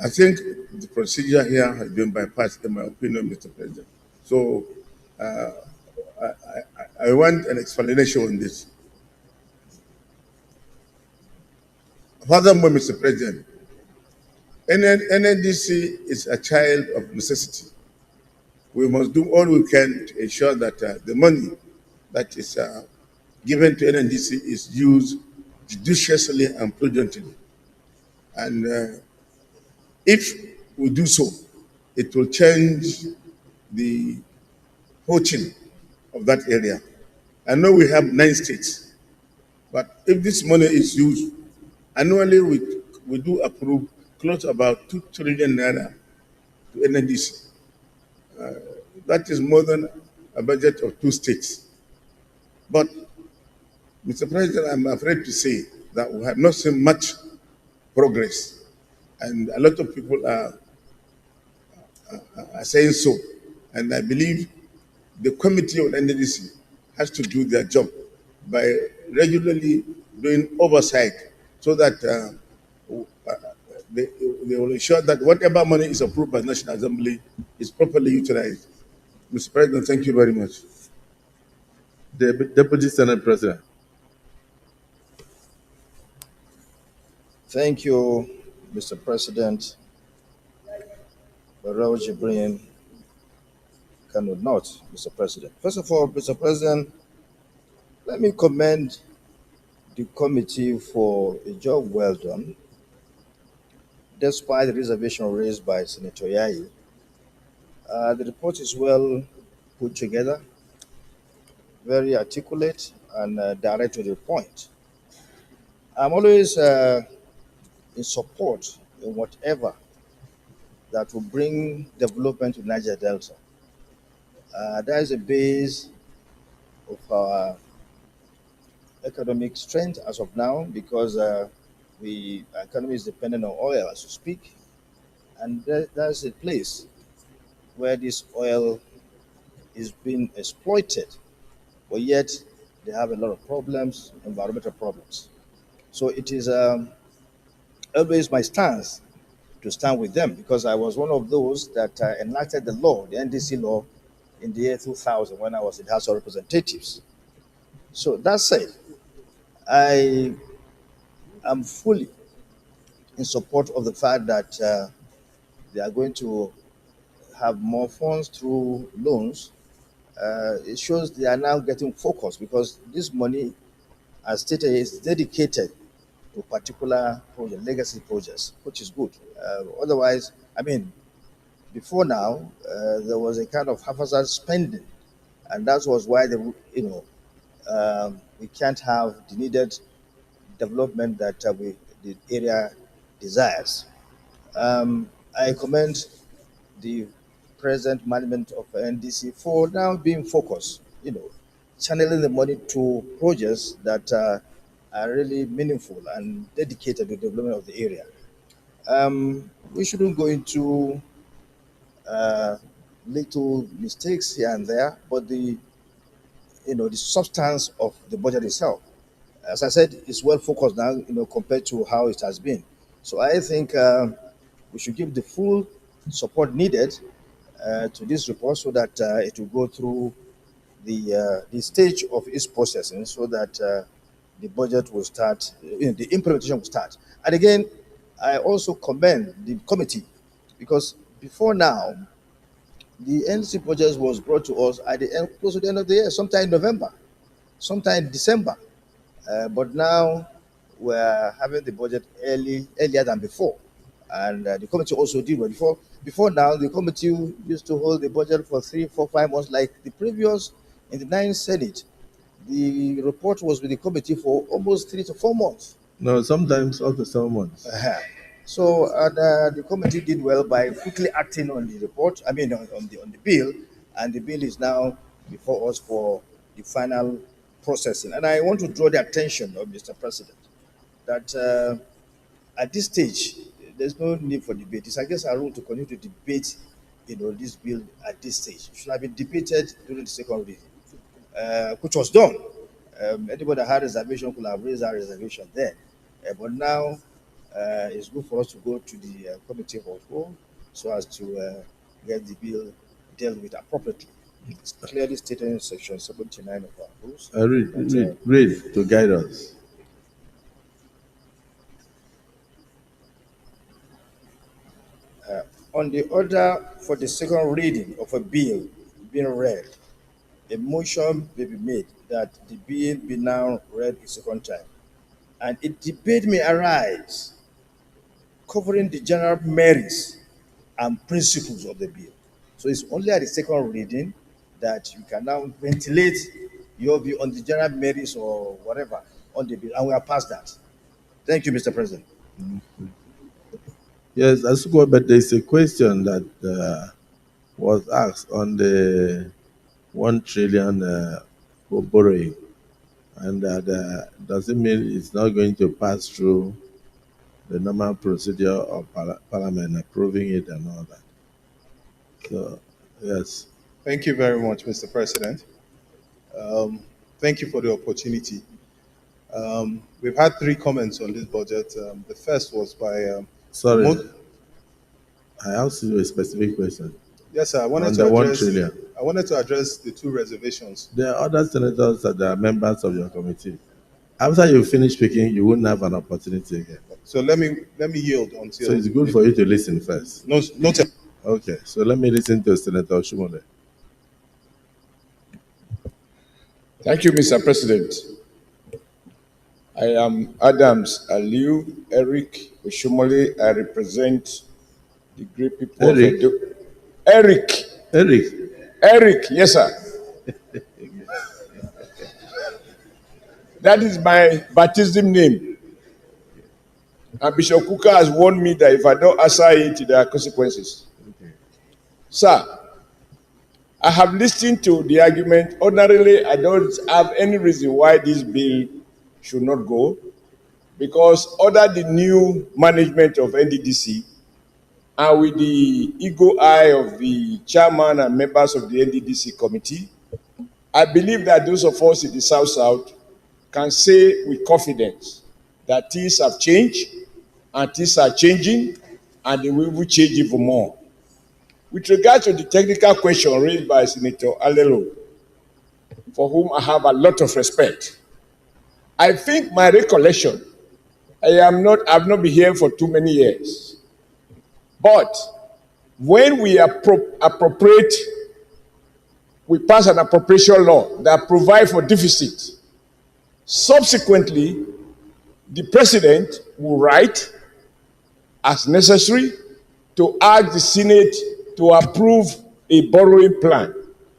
I think the procedure here has been bypassed, in my opinion, Mr. President. So I want an explanation on this. Furthermore, Mr. President, NDDC is a child of necessity. We must do all we can to ensure that the money that is given to NDDC is used judiciously and prudently. And if we do so, it will change the fortune of that area. I know we have 9 states, but if this money is used, annually we do approve close to about 2 trillion naira to NDDC. That is more than a budget of 2 states. But, Mr. President, I'm afraid to say that we have not seen much progress, and a lot of people are saying so. And I believe the committee on NDDC has to do their job by regularly doing oversight so that they will ensure that whatever money is approved by the National Assembly is properly utilized. Mr. President, thank you very much. The Deputy Senate President. Thank you, Mr. President. Barrow Jibrin cannot not, Mr. President. First of all, Mr. President, let me commend the committee for a job well done. Despite the reservation raised by Senator Yayi, the report is well put together, very articulate, and direct to the point. I'm always in support in whatever that will bring development to Niger Delta. That is a base of our economic strength as of now, because our economy is dependent on oil as we speak, and that's a place where this oil is being exploited, but yet they have a lot of problems, environmental problems. So it is always my stance to stand with them, because I was one of those that enacted the law, the NDC law, in the year 2000 when I was in the House of Representatives. So that said, I am fully in support of the fact that they are going to have more funds through loans. It shows they are now getting focused, because this money, as stated, is dedicated to particular project, legacy projects, which is good. Otherwise, I mean, before now, there was a kind of haphazard spending, and that was why we can't have the needed development that the area desires. I commend the present management of NDC for now being focused, channeling the money to projects that are really meaningful and dedicated to the development of the area. We shouldn't go into little mistakes here and there, but the substance of the budget itself, as I said, is well focused now, compared to how it has been. So I think we should give the full support needed to this report, so that it will go through the stage of its processing, so that the budget will start, the implementation will start. And again, I also commend the committee, because before now, the NDC budget was brought to us at the end, close to the end of the year, sometime in November, sometime in December. But now were having the budget earlier than before. And the committee also did well. Before now, the committee used to hold the budget for 3, 4, 5 months, like the previous in the 9th Senate. The report was with the committee for almost 3 to 4 months. No, sometimes up to 7 months. So the committee did well by quickly acting on the report. I mean, on the bill, and the bill is now before us for the final processing. And I want to draw the attention of Mr. President that at this stage, there's no need for debate. It's against our rule to continue to debate, this bill at this stage. It should have been debated during the second reading, which was done. Anybody that had reservation could have raised that reservation then. But now it's good for us to go to the committee of whole so as to get the bill dealt with appropriately. It's clearly stated in section 79 of our rules. Read to guide us. On the order for the second reading of a bill being read, a motion may be made that the bill be now read a second time, and a debate may arise covering the general merits and principles of the bill. So it's only at the second reading that you can now ventilate your view on the general merits or whatever on the bill, and we are past that. Thank you, Mr. President. Yes, but there's a question that was asked on the 1 trillion for borrowing, and does it mean it's not going to pass through the normal procedure of Parliament approving it and all that? So, yes. Thank you very much, Mr. President. Thank you for the opportunity. We've had 3 comments on this budget. The first was by... Sorry, I asked you a specific question. Yes, sir. I wanted to address the 2 reservations. There are other senators that are members of your committee. After you finish speaking, you wouldn't have an opportunity again. So let me yield until... So it's good for you to listen first. No. Okay, so let me listen to Senator Shumole. Thank you, Mr. President. I am Adams Aliu Eric Oshomole. I represent the great people of Edo. Eric, yes, sir. That is my baptism name. And Bishop Kuka has warned me that if I don't answer it, there are consequences. Okay. Sir, I have listened to the argument. Ordinarily, I don't have any reason why this bill should not go, because under the new management of NDDC and with the eagle eye of the chairman and members of the NDDC committee, I believe that those of us in the South can say with confidence that things have changed and things are changing and they will change even more. With regard to the technical question raised by Senator Alelo, for whom I have a lot of respect, I think my recollection, I've not been here for too many years, but when we appropriate, we pass an appropriation law that provides for deficit. Subsequently, the president will write, as necessary, to ask the Senate to approve a borrowing plan.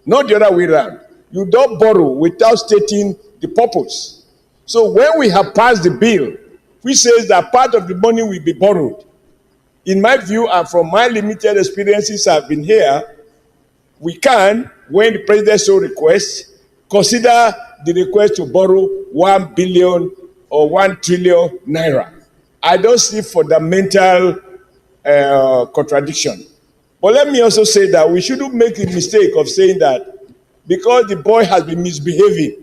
Not the other way around. You don't borrow without stating the purpose. So when we have passed the bill, which says that part of the money will be borrowed, in my view and from my limited experiences I've been here, we can, when the president so requests, consider the request to borrow 1 billion or 1 trillion naira. I don't see fundamental contradiction. But let me also say that we shouldn't make the mistake of saying that because the boy has been misbehaving,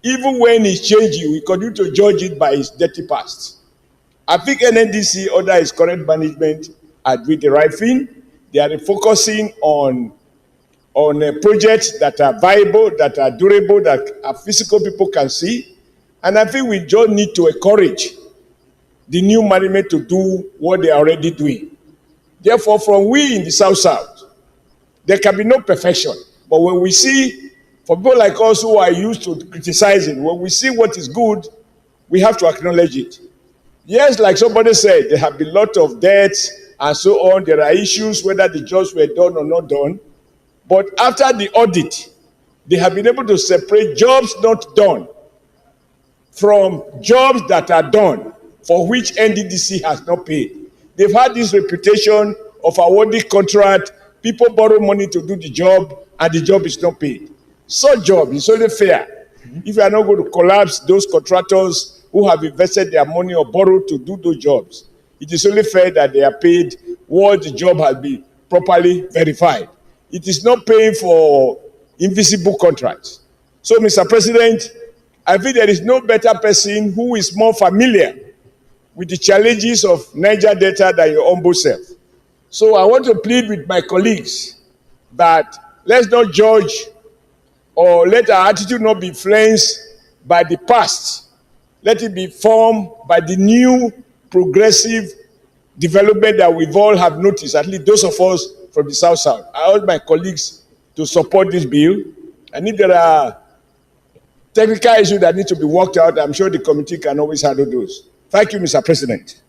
even when he's changing, we continue to judge it by his dirty past. I think NDDC, under his current management, are doing the right thing. They are focusing on projects that are viable, that are durable, that our physical people can see. And I think we just need to encourage the new management to do what they are already doing. Therefore, from we in the South, there can be no perfection. But when we see, for people like us who are used to criticizing, when we see what is good, We have to acknowledge it. Yes, like somebody said, there have been a lot of debts and so on. There are issues whether the jobs were done or not done. But after the audit, they have been able to separate jobs not done from jobs that are done for which NDDC has not paid. They've had this reputation of awarding contract, people borrow money to do the job, and the job is not paid. Such job is only fair if you are not going to collapse those contractors who have invested their money or borrowed to do those jobs. It is only fair that they are paid once the job has been properly verified. It is not paying for invisible contracts. So, Mr. President, I think there is no better person who is more familiar with the challenges of Niger Delta than your humble self. So I want to plead with my colleagues that let's not judge or let our attitude not be influenced by the past. Let it be formed by the new progressive development that we've all have noticed, at least those of us from the South. I urge my colleagues to support this bill. And if there are technical issues that need to be worked out, I'm sure the committee can always handle those. Thank you, Mr. President.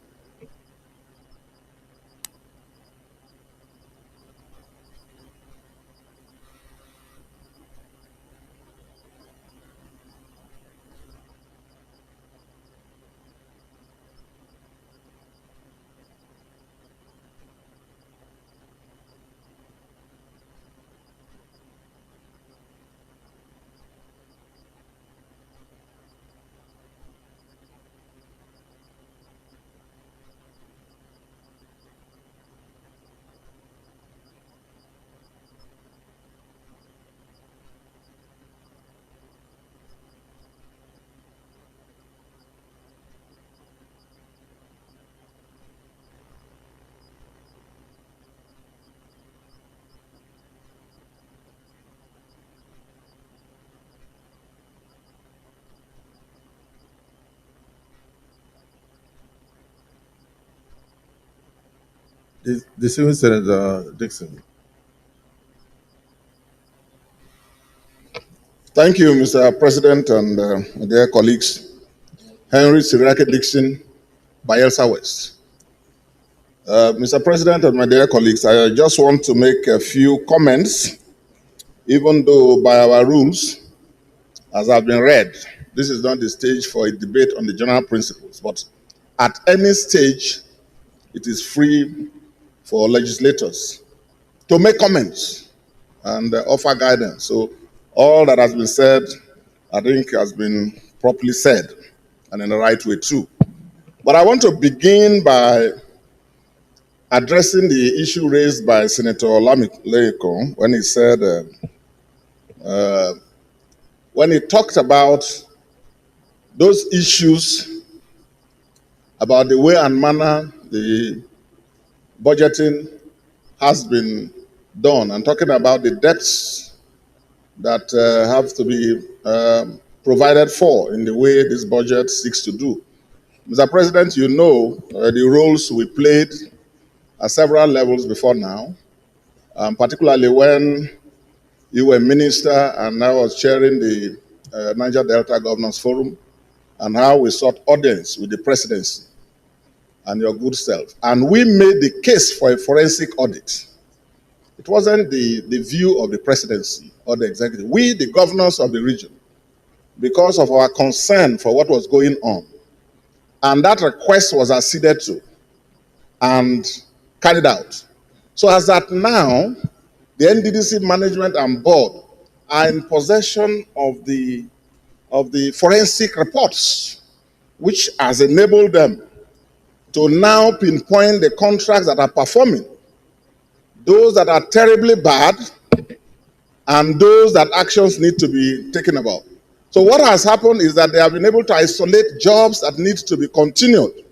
Distinguished Senator Dixon. Thank you, Mr. President and dear colleagues. Henry Sirake Dixon, Bayelsa West. Mr. President and my dear colleagues, I just want to make a few comments, even though by our rules, as I've been read, this is not the stage for a debate on the general principles, but at any stage, it is free for legislators to make comments and offer guidance. So all that has been said, I think has been properly said and in the right way too. But I want to begin by addressing the issue raised by Senator Olamileko when he said, when he talked about those issues about the way and manner the budgeting has been done, and talking about the debts that have to be provided for in the way this budget seeks to do. Mr. President, you know the roles we played at several levels before now, particularly when you were minister and I was chairing the Niger Delta Governors Forum, and how we sought audience with the presidency and your good self. And we made the case for a forensic audit. It wasn't the view of the presidency or the executive. We, the governors of the region, because of our concern for what was going on, and that request was acceded to and carried out. So as at now, the NDDC management and board are in possession of the forensic reports, which has enabled them to now pinpoint the contracts that are performing, those that are terribly bad, and those that actions need to be taken about. So what has happened is that they have been able to isolate jobs that need to be continued,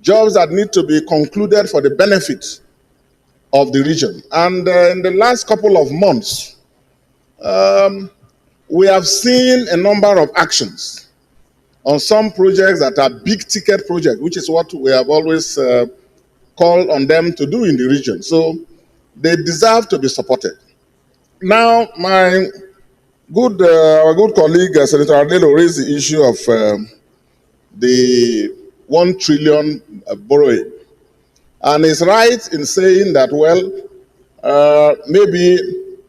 jobs that need to be concluded for the benefit of the region. And in the last couple of months, we have seen a number of actions on some projects that are big ticket projects, which is what we have always called on them to do in the region. So they deserve to be supported. Now, my good, our good colleague, Senator Ardelo, raised the issue of the 1 trillion borrowing. And he's right in saying that, well, maybe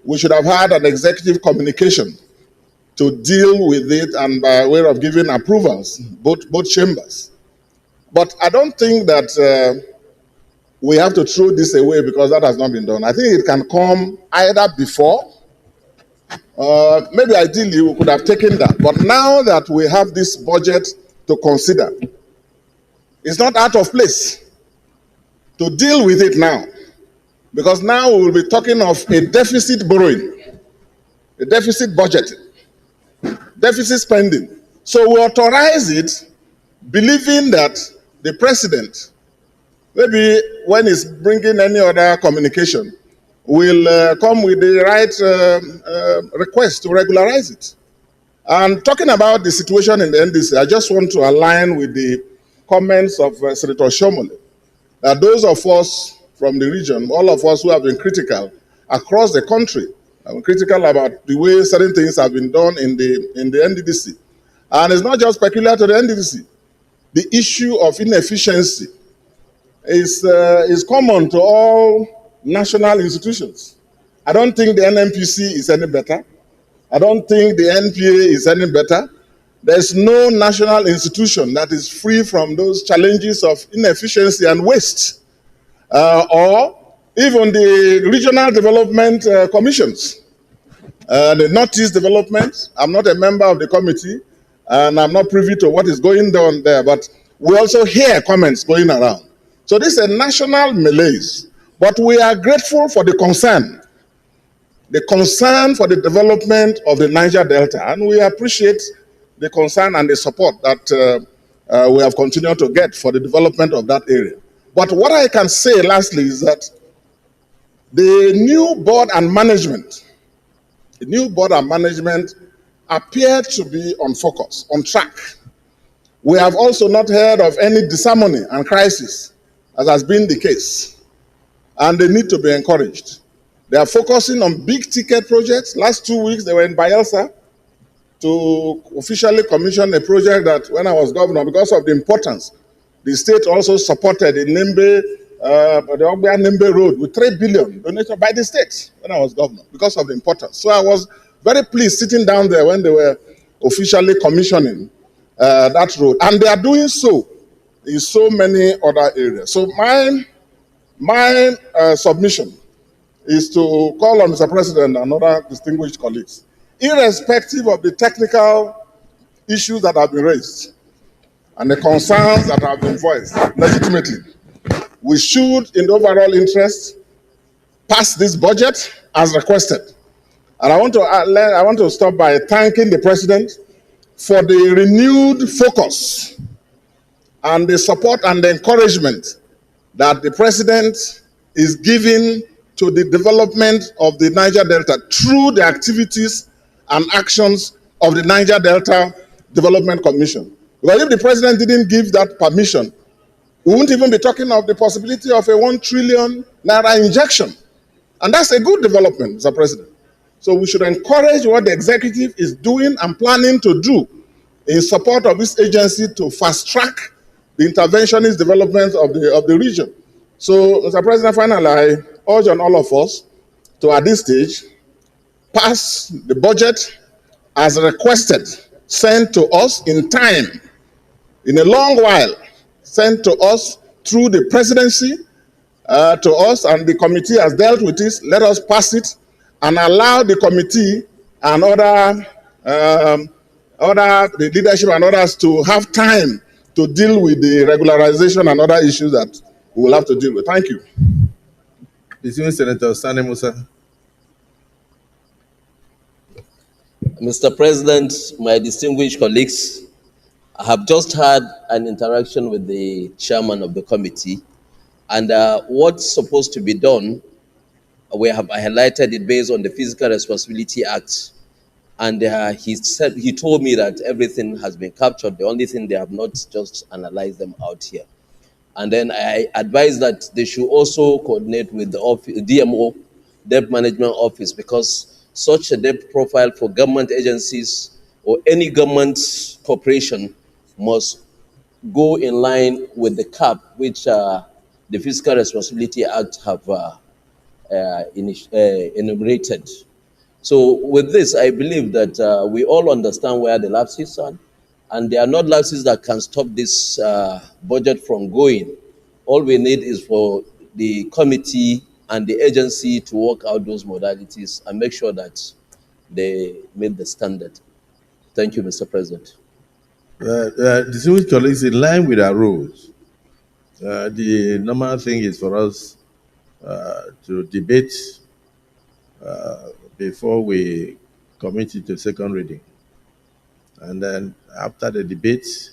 we should have had an executive communication to deal with it and by way of giving approvals, both chambers. But I don't think that we have to throw this away because that has not been done. I think it can come either before, maybe ideally we could have taken that. But now that we have this budget to consider, it's not out of place to deal with it now. Because now we will be talking of a deficit borrowing, a deficit budget, deficit spending. So we authorize it, believing that the president, maybe when he's bringing any other communication, will come with the right request to regularize it. And talking about the situation in the NDC, I just want to align with the comments of Senator Shomole, that those of us from the region, all of us who have been critical across the country, critical about the way certain things have been done in the NDDC. And it's not just peculiar to the NDDC. The issue of inefficiency is common to all national institutions. I don't think the NMPC is any better. I don't think the NPA is any better. There's no national institution that is free from those challenges of inefficiency and waste. Or even the regional development commissions. The Northeast Development, I'm not a member of the committee, and I'm not privy to what is going on there, but we also hear comments going around. So this is a national malaise, but we are grateful for the concern for the development of the Niger Delta, and we appreciate the concern and the support that we have continued to get for the development of that area. But what I can say lastly is that the new board and management appear to be on focus, on track. We have also not heard of any disharmony and crisis, as has been the case, and they need to be encouraged. They are focusing on big ticket projects. Last 2 weeks, they were in Bayelsa to officially commission a project that when I was governor, because of the importance, the state also supported the Ogbia Nembe Road with 3 billion donated by the state when I was governor because of the importance. So I was very pleased sitting down there when they were officially commissioning that road. And they are doing so in so many other areas. So my submission is to call on Mr. President and other distinguished colleagues, irrespective of the technical issues that have been raised and the concerns that have been voiced legitimately, we should, in the overall interest, pass this budget as requested. And I want to start by thanking the President for the renewed focus and the support and the encouragement that the President is giving to the development of the Niger Delta through the activities and actions of the Niger Delta Development Commission. Because if the President didn't give that permission, we wouldn't even be talking of the possibility of a 1 trillion naira injection. And that's a good development, Mr. President. So we should encourage what the executive is doing and planning to do in support of this agency to fast-track the interventionist development of the region. So, Mr. President, finally, I urge on all of us to, at this stage, pass the budget as requested, sent to us in time, in a long while, sent to us through the presidency, to us, and the committee has dealt with this. Let us pass it and allow the committee and the leadership and others to have time to deal with the regularization and other issues that we will have to deal with. Thank you. Distinguished Senator Sani Musa. Mr. President, my distinguished colleagues, I have just had an interaction with the chairman of the committee, and what's supposed to be done, we have highlighted it based on the Fiscal Responsibility Act, and he told me that everything has been captured. The only thing they have not just analyzed them out here. And then I advise that they should also coordinate with the DMO, Debt Management Office, because such a debt profile for government agencies or any government corporation must go in line with the cap which the Fiscal Responsibility Act have enumerated. So with this, I believe that we all understand where the lapses are, and there are not lapses that can stop this budget from going. All we need is for the committee and the agency to work out those modalities and make sure that they meet the standard. Thank you, Mr. President. Distinguished colleagues, in line with our rules, the normal thing is for us to debate before we commit it to second reading. And then after the debate,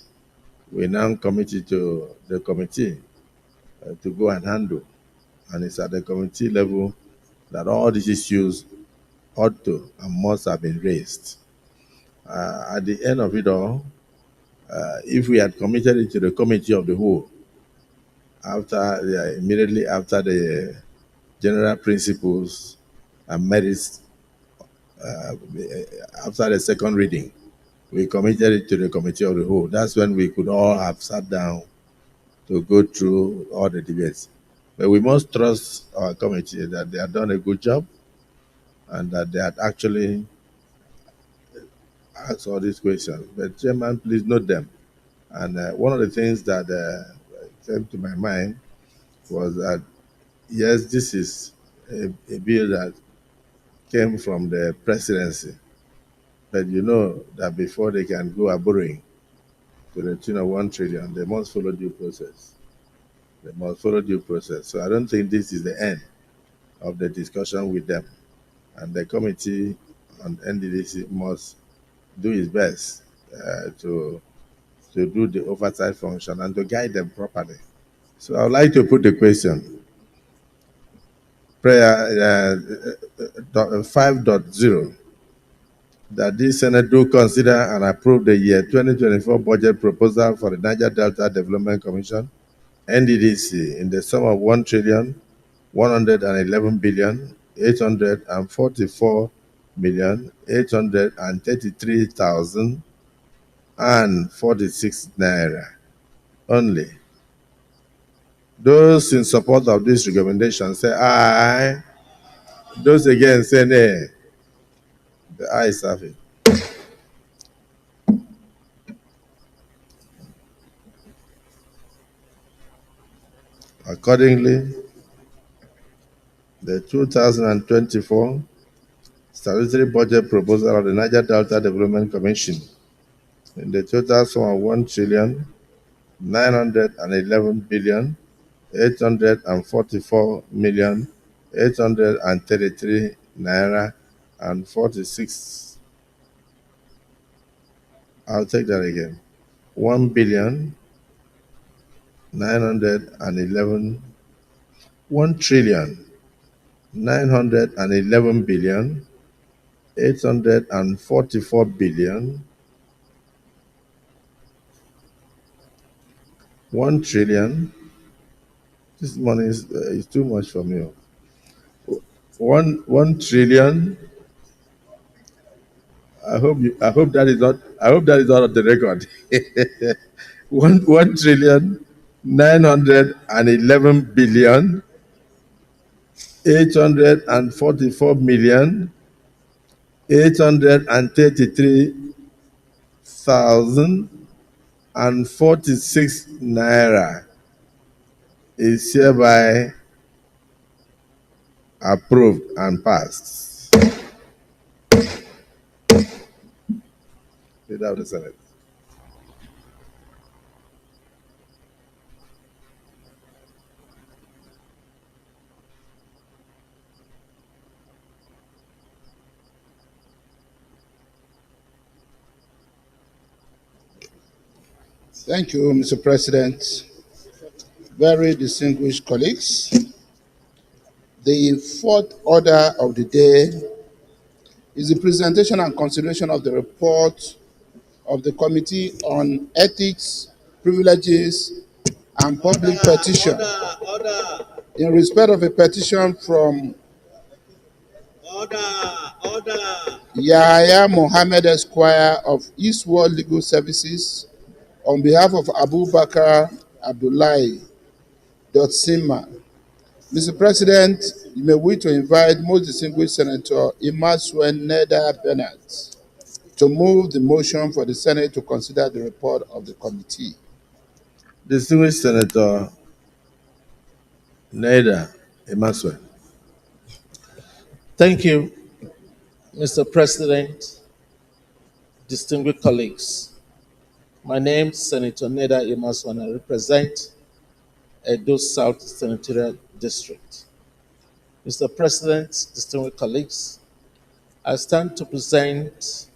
we now commit it to the committee to go and handle. And it's at the committee level that all these issues ought to and must have been raised. At the end of it all, if we had committed it to the committee of the whole, immediately after the general principles and merits, after the second reading, we committed it to the committee of the whole. That's when we could all have sat down to go through all the debates. But we must trust our committee that they have done a good job and that they had actually asked all these questions. But Chairman, please note them. And one of the things that came to my mind was that, yes, this is a bill that came from the presidency. But you know that before they can go a borrowing to the tune of 1 trillion, they must follow due process. They must follow due process. So I don't think this is the end of the discussion with them. And the committee on NDDC must do its best to do the oversight function and to guide them properly. So I would like to put the question. Prayer 5.0, that this Senate do consider and approve the year 2024 budget proposal for the Niger Delta Development Commission, NDDC, in the sum of 1,111,844,833,046 naira only. Those in support of this recommendation say aye. Those against say nay. The ayes have it. Accordingly, the 2024 statutory budget proposal of the Niger Delta Development Commission in the total sum of 1,911,844,833 naira and 46. I'll take that again. 1 trillion. This money is too much for me. 1 trillion. I hope that is not on the record. 1 trillion 911 billion 844,833,046 naira is hereby approved and passed. Leader of the Senate. Thank you, Mr. President. Very distinguished colleagues. The fourth order of the day is the presentation and consideration of the report of the Committee on Ethics, Privileges, and Public Petition in respect of a petition from Yahya Mohammed Esquire of Eastward Legal Services on behalf of Abubakar Abdullahi Dotsima. Mr. President, you may wish to invite most distinguished Senator Imasuen Neda Bennett to move the motion for the Senate to consider the report of the committee. Distinguished Senator Neda Imasuen. Thank you, Mr. President, distinguished colleagues. My name is Senator Neda Imaswan. I represent Edo South Senatorial District. Mr. President, distinguished colleagues, I stand to present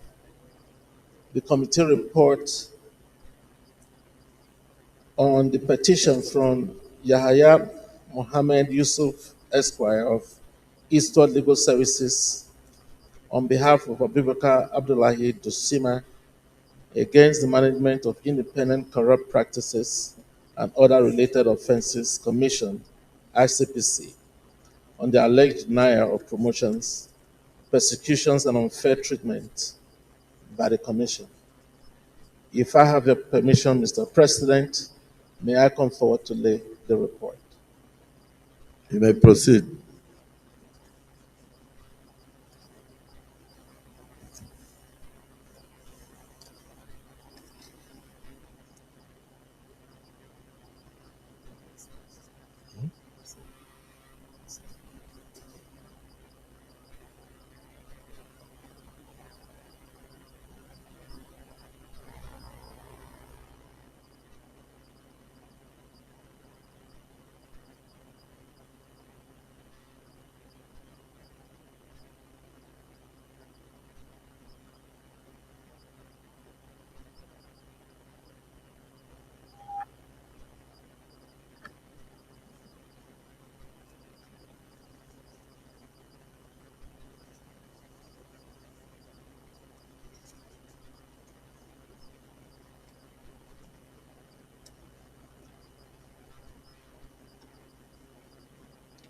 the committee report on the petition from Yahaya Mohammed Yusuf Esquire of Eastward Legal Services on behalf of Abubakar Abdullahi Dosima against the management of independent corrupt practices and other related offenses commission, ICPC, on the alleged denial of promotions, persecutions, and unfair treatment by the commission. If I have your permission, Mr. President, may I come forward to lay the report? You may proceed.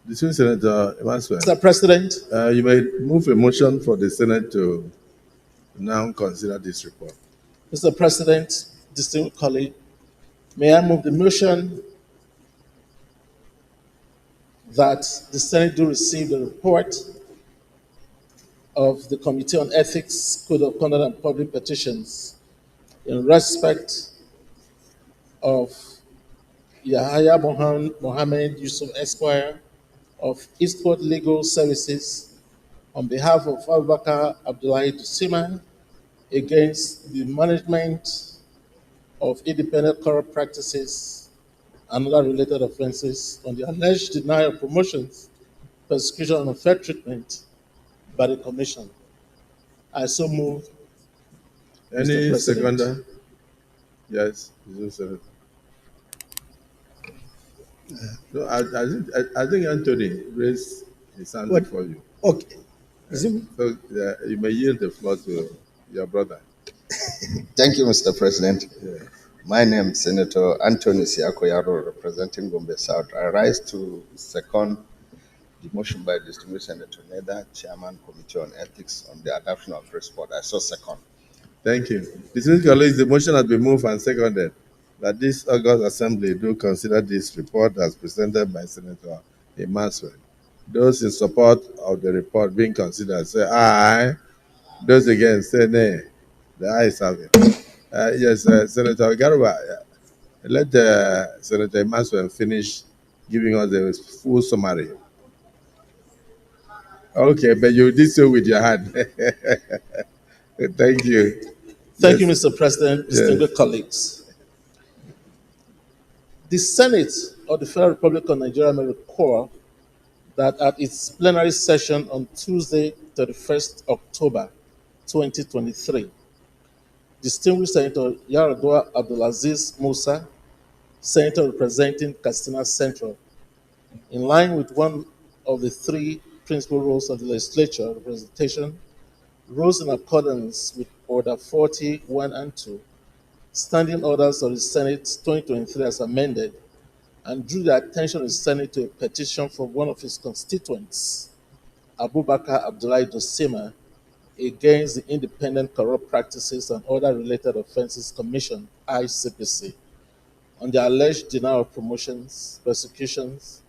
Distinguished Senator Imasuen. Mr. President. You may move a motion for the Senate to now consider this report. Mr. President, distinguished colleague, may I move the motion that the Senate do receive the report of the Committee on Ethics, Code of Conduct, and Public Petitions in respect of Yahaya Mohammed Yusuf Esquire of Eastport Legal Services on behalf of Abubakar Abdullahi Dosima against the management of independent corrupt practices and other related offenses on the alleged denial of promotions, persecution, and unfair treatment by the Commission. I so move. Any seconder? Yes, Senator. No, I think Anthony raised his hand before you. Okay. So you may yield the floor to your brother. Thank you, Mr. President. Yeah. My name is Senator Anthony Siakoyaro, representing Gombe South. I rise to second the motion by Distinguished Senator Neda, Chairman, Committee on Ethics, on the adoption of this report. I so second. Thank you. Distinguished colleagues, the motion has been moved and seconded that this August Assembly do consider this report as presented by Senator Imasuen. Those in support of the report being considered say aye. Those against say nay. The ayes have it. Yes, Senator Garuba, let Senator Imasuen finish giving us the full summary. Okay, but you did so with your hand. Thank you. Thank you, Mr. President, distinguished colleagues. The Senate of the Federal Republic of Nigeria may recall that at its plenary session on Tuesday, 31st October 2023, distinguished Senator Yaradua Abdulaziz Musa, Senator representing Katsina Central, in line with one of the three principal roles of the legislature, representation, rose in accordance with Order 41 and 2, Standing Orders of the Senate 2023 as amended, and drew the attention of the Senate to a petition from one of his constituents, Abubakar Abdullahi Dosima, against the Independent Corrupt Practices and Other Related Offenses Commission, ICPC on the alleged denial of promotions, persecutions,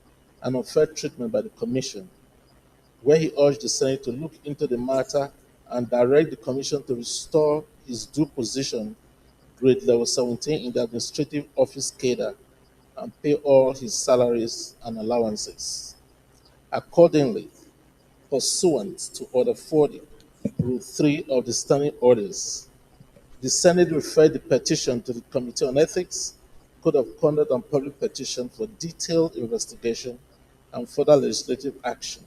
and unfair treatment by the Commission, where he urged the Senate to look into the matter and direct the Commission to restore his due position, grade level 17 in the administrative office cadre, and pay all his salaries and allowances. Accordingly, pursuant to Order 40, Rule 3 of the Standing Orders, the Senate referred the petition to the Committee on Ethics, Code of Conduct, and Public Petition for detailed investigation and further legislative action.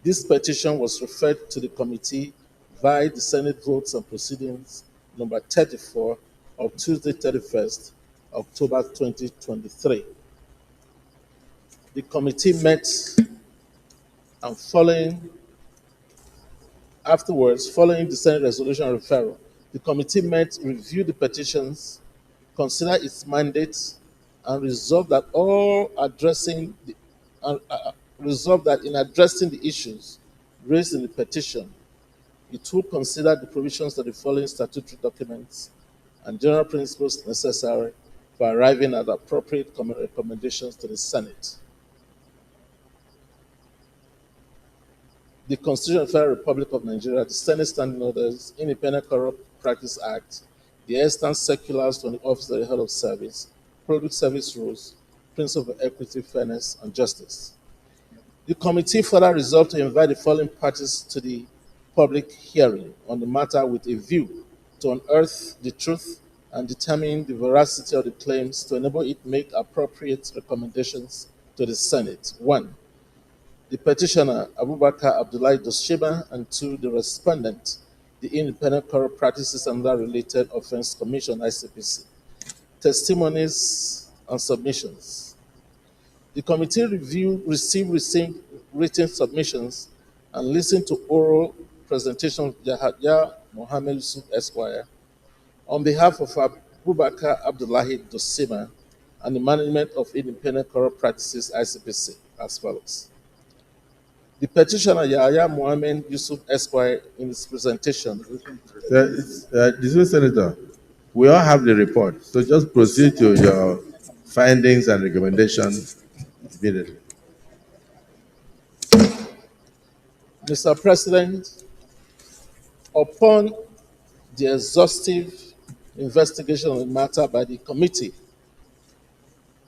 This petition was referred to the committee via the Senate Votes and Proceedings number 34 of Tuesday, 31st October 2023. The committee met and following the Senate resolution referral, the committee met, reviewed the petitions, considered its mandate, and resolved that in addressing the issues raised in the petition, it will consider the provisions of the following statutory documents and general principles necessary for arriving at appropriate recommendations to the Senate. The Constitution of the Federal Republic of Nigeria, the Senate Standing Orders, Independent Corrupt Practice Act, the extant circulars from the Office of the Head of Service, Public Service Rules, Principle of Equity, Fairness, and Justice. The committee further resolved to invite the following parties to the public hearing on the matter with a view to unearth the truth and determine the veracity of the claims to enable it make appropriate recommendations to the Senate. 1. The petitioner, Abubakar Abdullahi Doshiba, and 2. The respondent, the Independent Corrupt Practices and Other Related Offense Commission, ICPC. Testimonies and submissions. The committee received written submissions and listened to oral presentation of Yahya Mohammed Yusuf Esquire on behalf of Abubakar Abdullahi Dosima and the management of Independent Corrupt Practices, ICPC, as follows. The petitioner, Yahya Mohammed Yusuf Esquire, in his presentation. Distinguished Senator, we all have the report, so just proceed to your findings and recommendations immediately. Mr. President, upon the exhaustive investigation of the matter by the committee,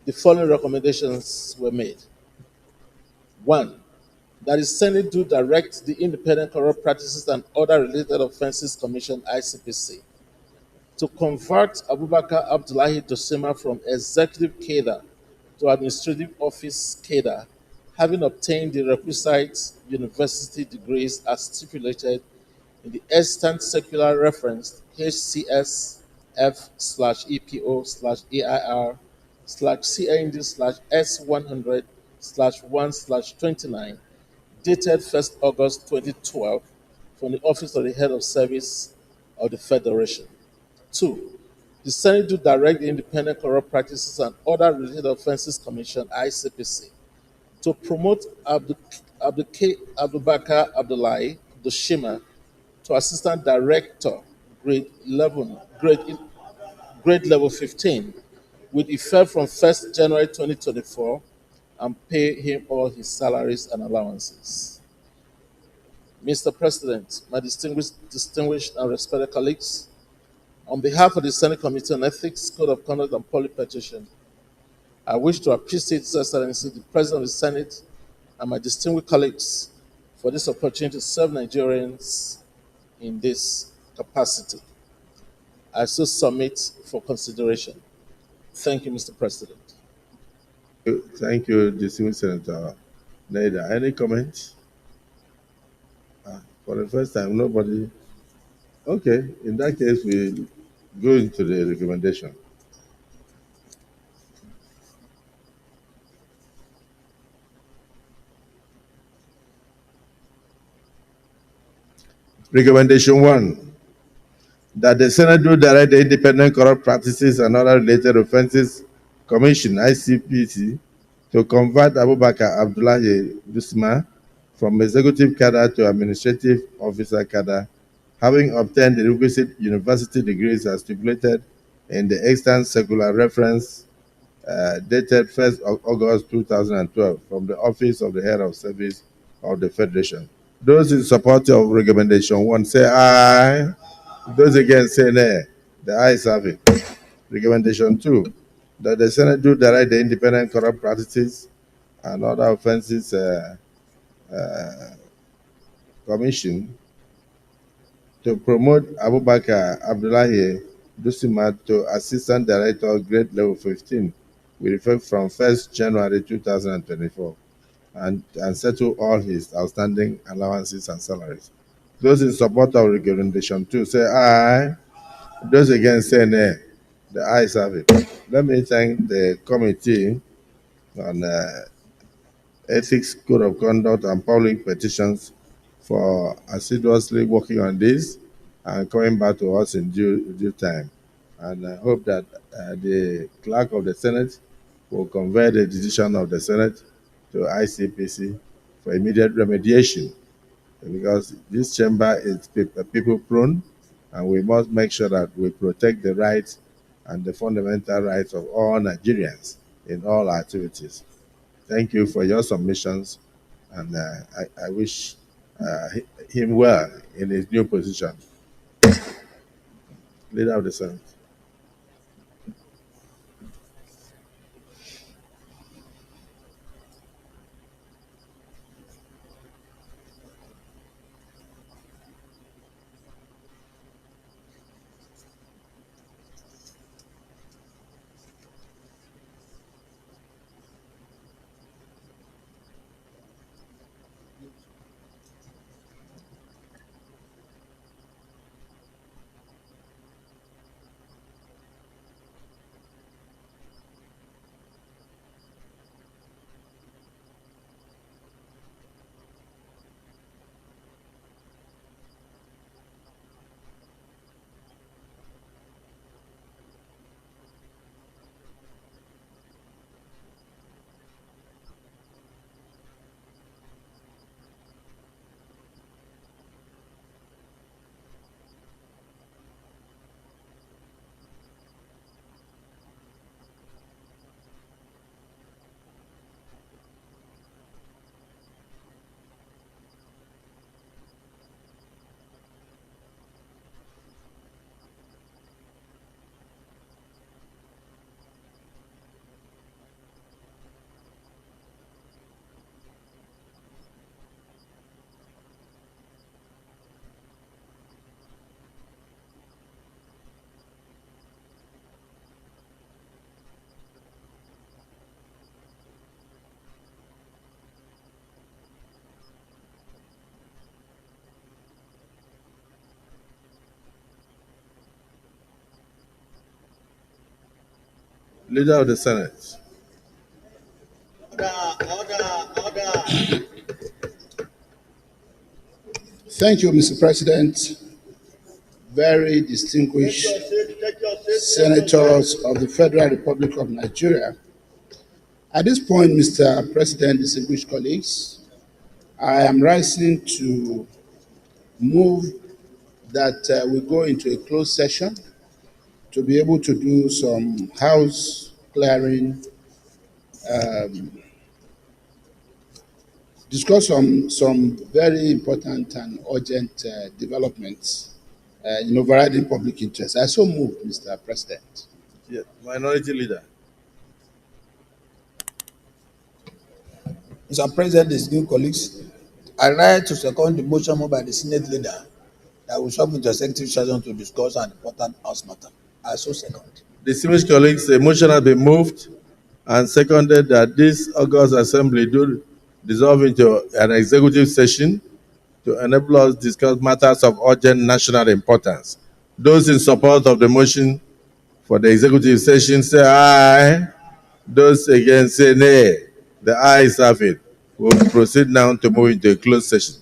the following recommendations were made. 1. That the Senate do direct the Independent Corrupt Practices and Other Related Offenses Commission, ICPC, to convert Abubakar Abdullahi Dosima from executive cadre to administrative office cadre, having obtained the requisite university degrees as stipulated in the extant circular referenced HCSF/EPO/EIR/CND/S100/1/29, dated 1st August 2012, from the Office of the Head of Service of the Federation. 2. The Senate do direct the Independent Corrupt Practices and Other Related Offenses Commission, ICPC, to promote Abubakar Abdullahi Doshima to Assistant Director, grade level 15, with effect from 1st January 2024, and pay him all his salaries and allowances. Mr. President, my distinguished and respected colleagues, on behalf of the Senate Committee on Ethics, Code of Conduct, and Public Petition, I wish to appreciate His Excellency, the President of the Senate, and my distinguished colleagues for this opportunity to serve Nigerians in this capacity. I so submit for consideration. Thank you, Mr. President. Thank you, distinguished Senator Neda. Any comments? For the first time, nobody. Okay, in that case, we go into the recommendation. Recommendation 1, that the Senate do direct the Independent Corrupt Practices and Other Related Offenses Commission, ICPC, to convert Abubakar Abdullahi Dosima from executive cadre to administrative officer cadre, having obtained the requisite university degrees as stipulated in the extant circular reference dated 1st of August 2012 from the Office of the Head of Service of the Federation. Those in support of recommendation 1 say aye. Those against say nay. The ayes have it. Recommendation 2, that the Senate do direct the Independent Corrupt Practices and Other Offences Commission to promote Abubakar Abdullahi Dusima to Assistant Director, Grade Level 15, with effect from 1st January 2024, and settle all his outstanding allowances and salaries. Those in support of recommendation 2 say aye. Those against say nay. The ayes have it. Let me thank the Committee on Ethics, Code of Conduct, and Public Petitions for assiduously working on this and coming back to us in due time. And I hope that the Clerk of the Senate will convey the decision of the Senate to ICPC for immediate remediation, because this chamber is people-prone, and we must make sure that we protect the rights and the fundamental rights of all Nigerians in all activities. Thank you for your submissions, and I wish him well in his new position. Leader of the Senate. Leader of the Senate. Thank you, Mr. President. Very distinguished senators of the Federal Republic of Nigeria. At this point, Mr. President, distinguished colleagues, I am rising to move that we go into a closed session to be able to do some house clearing, discuss some very important and urgent developments in overriding public interest. I so move, Mr. President. Yeah, Minority Leader. Mr. President, distinguished colleagues, I rise to second the motion moved by the Senate leader that will serve into executive session to discuss an important house matter. I so second. Distinguished colleagues, a motion has been moved and seconded that this August Assembly do dissolve into an executive session to enable us to discuss matters of urgent national importance. Those in support of the motion for the executive session say aye. Those against say nay. The ayes have it. We'll proceed now to move into a closed session.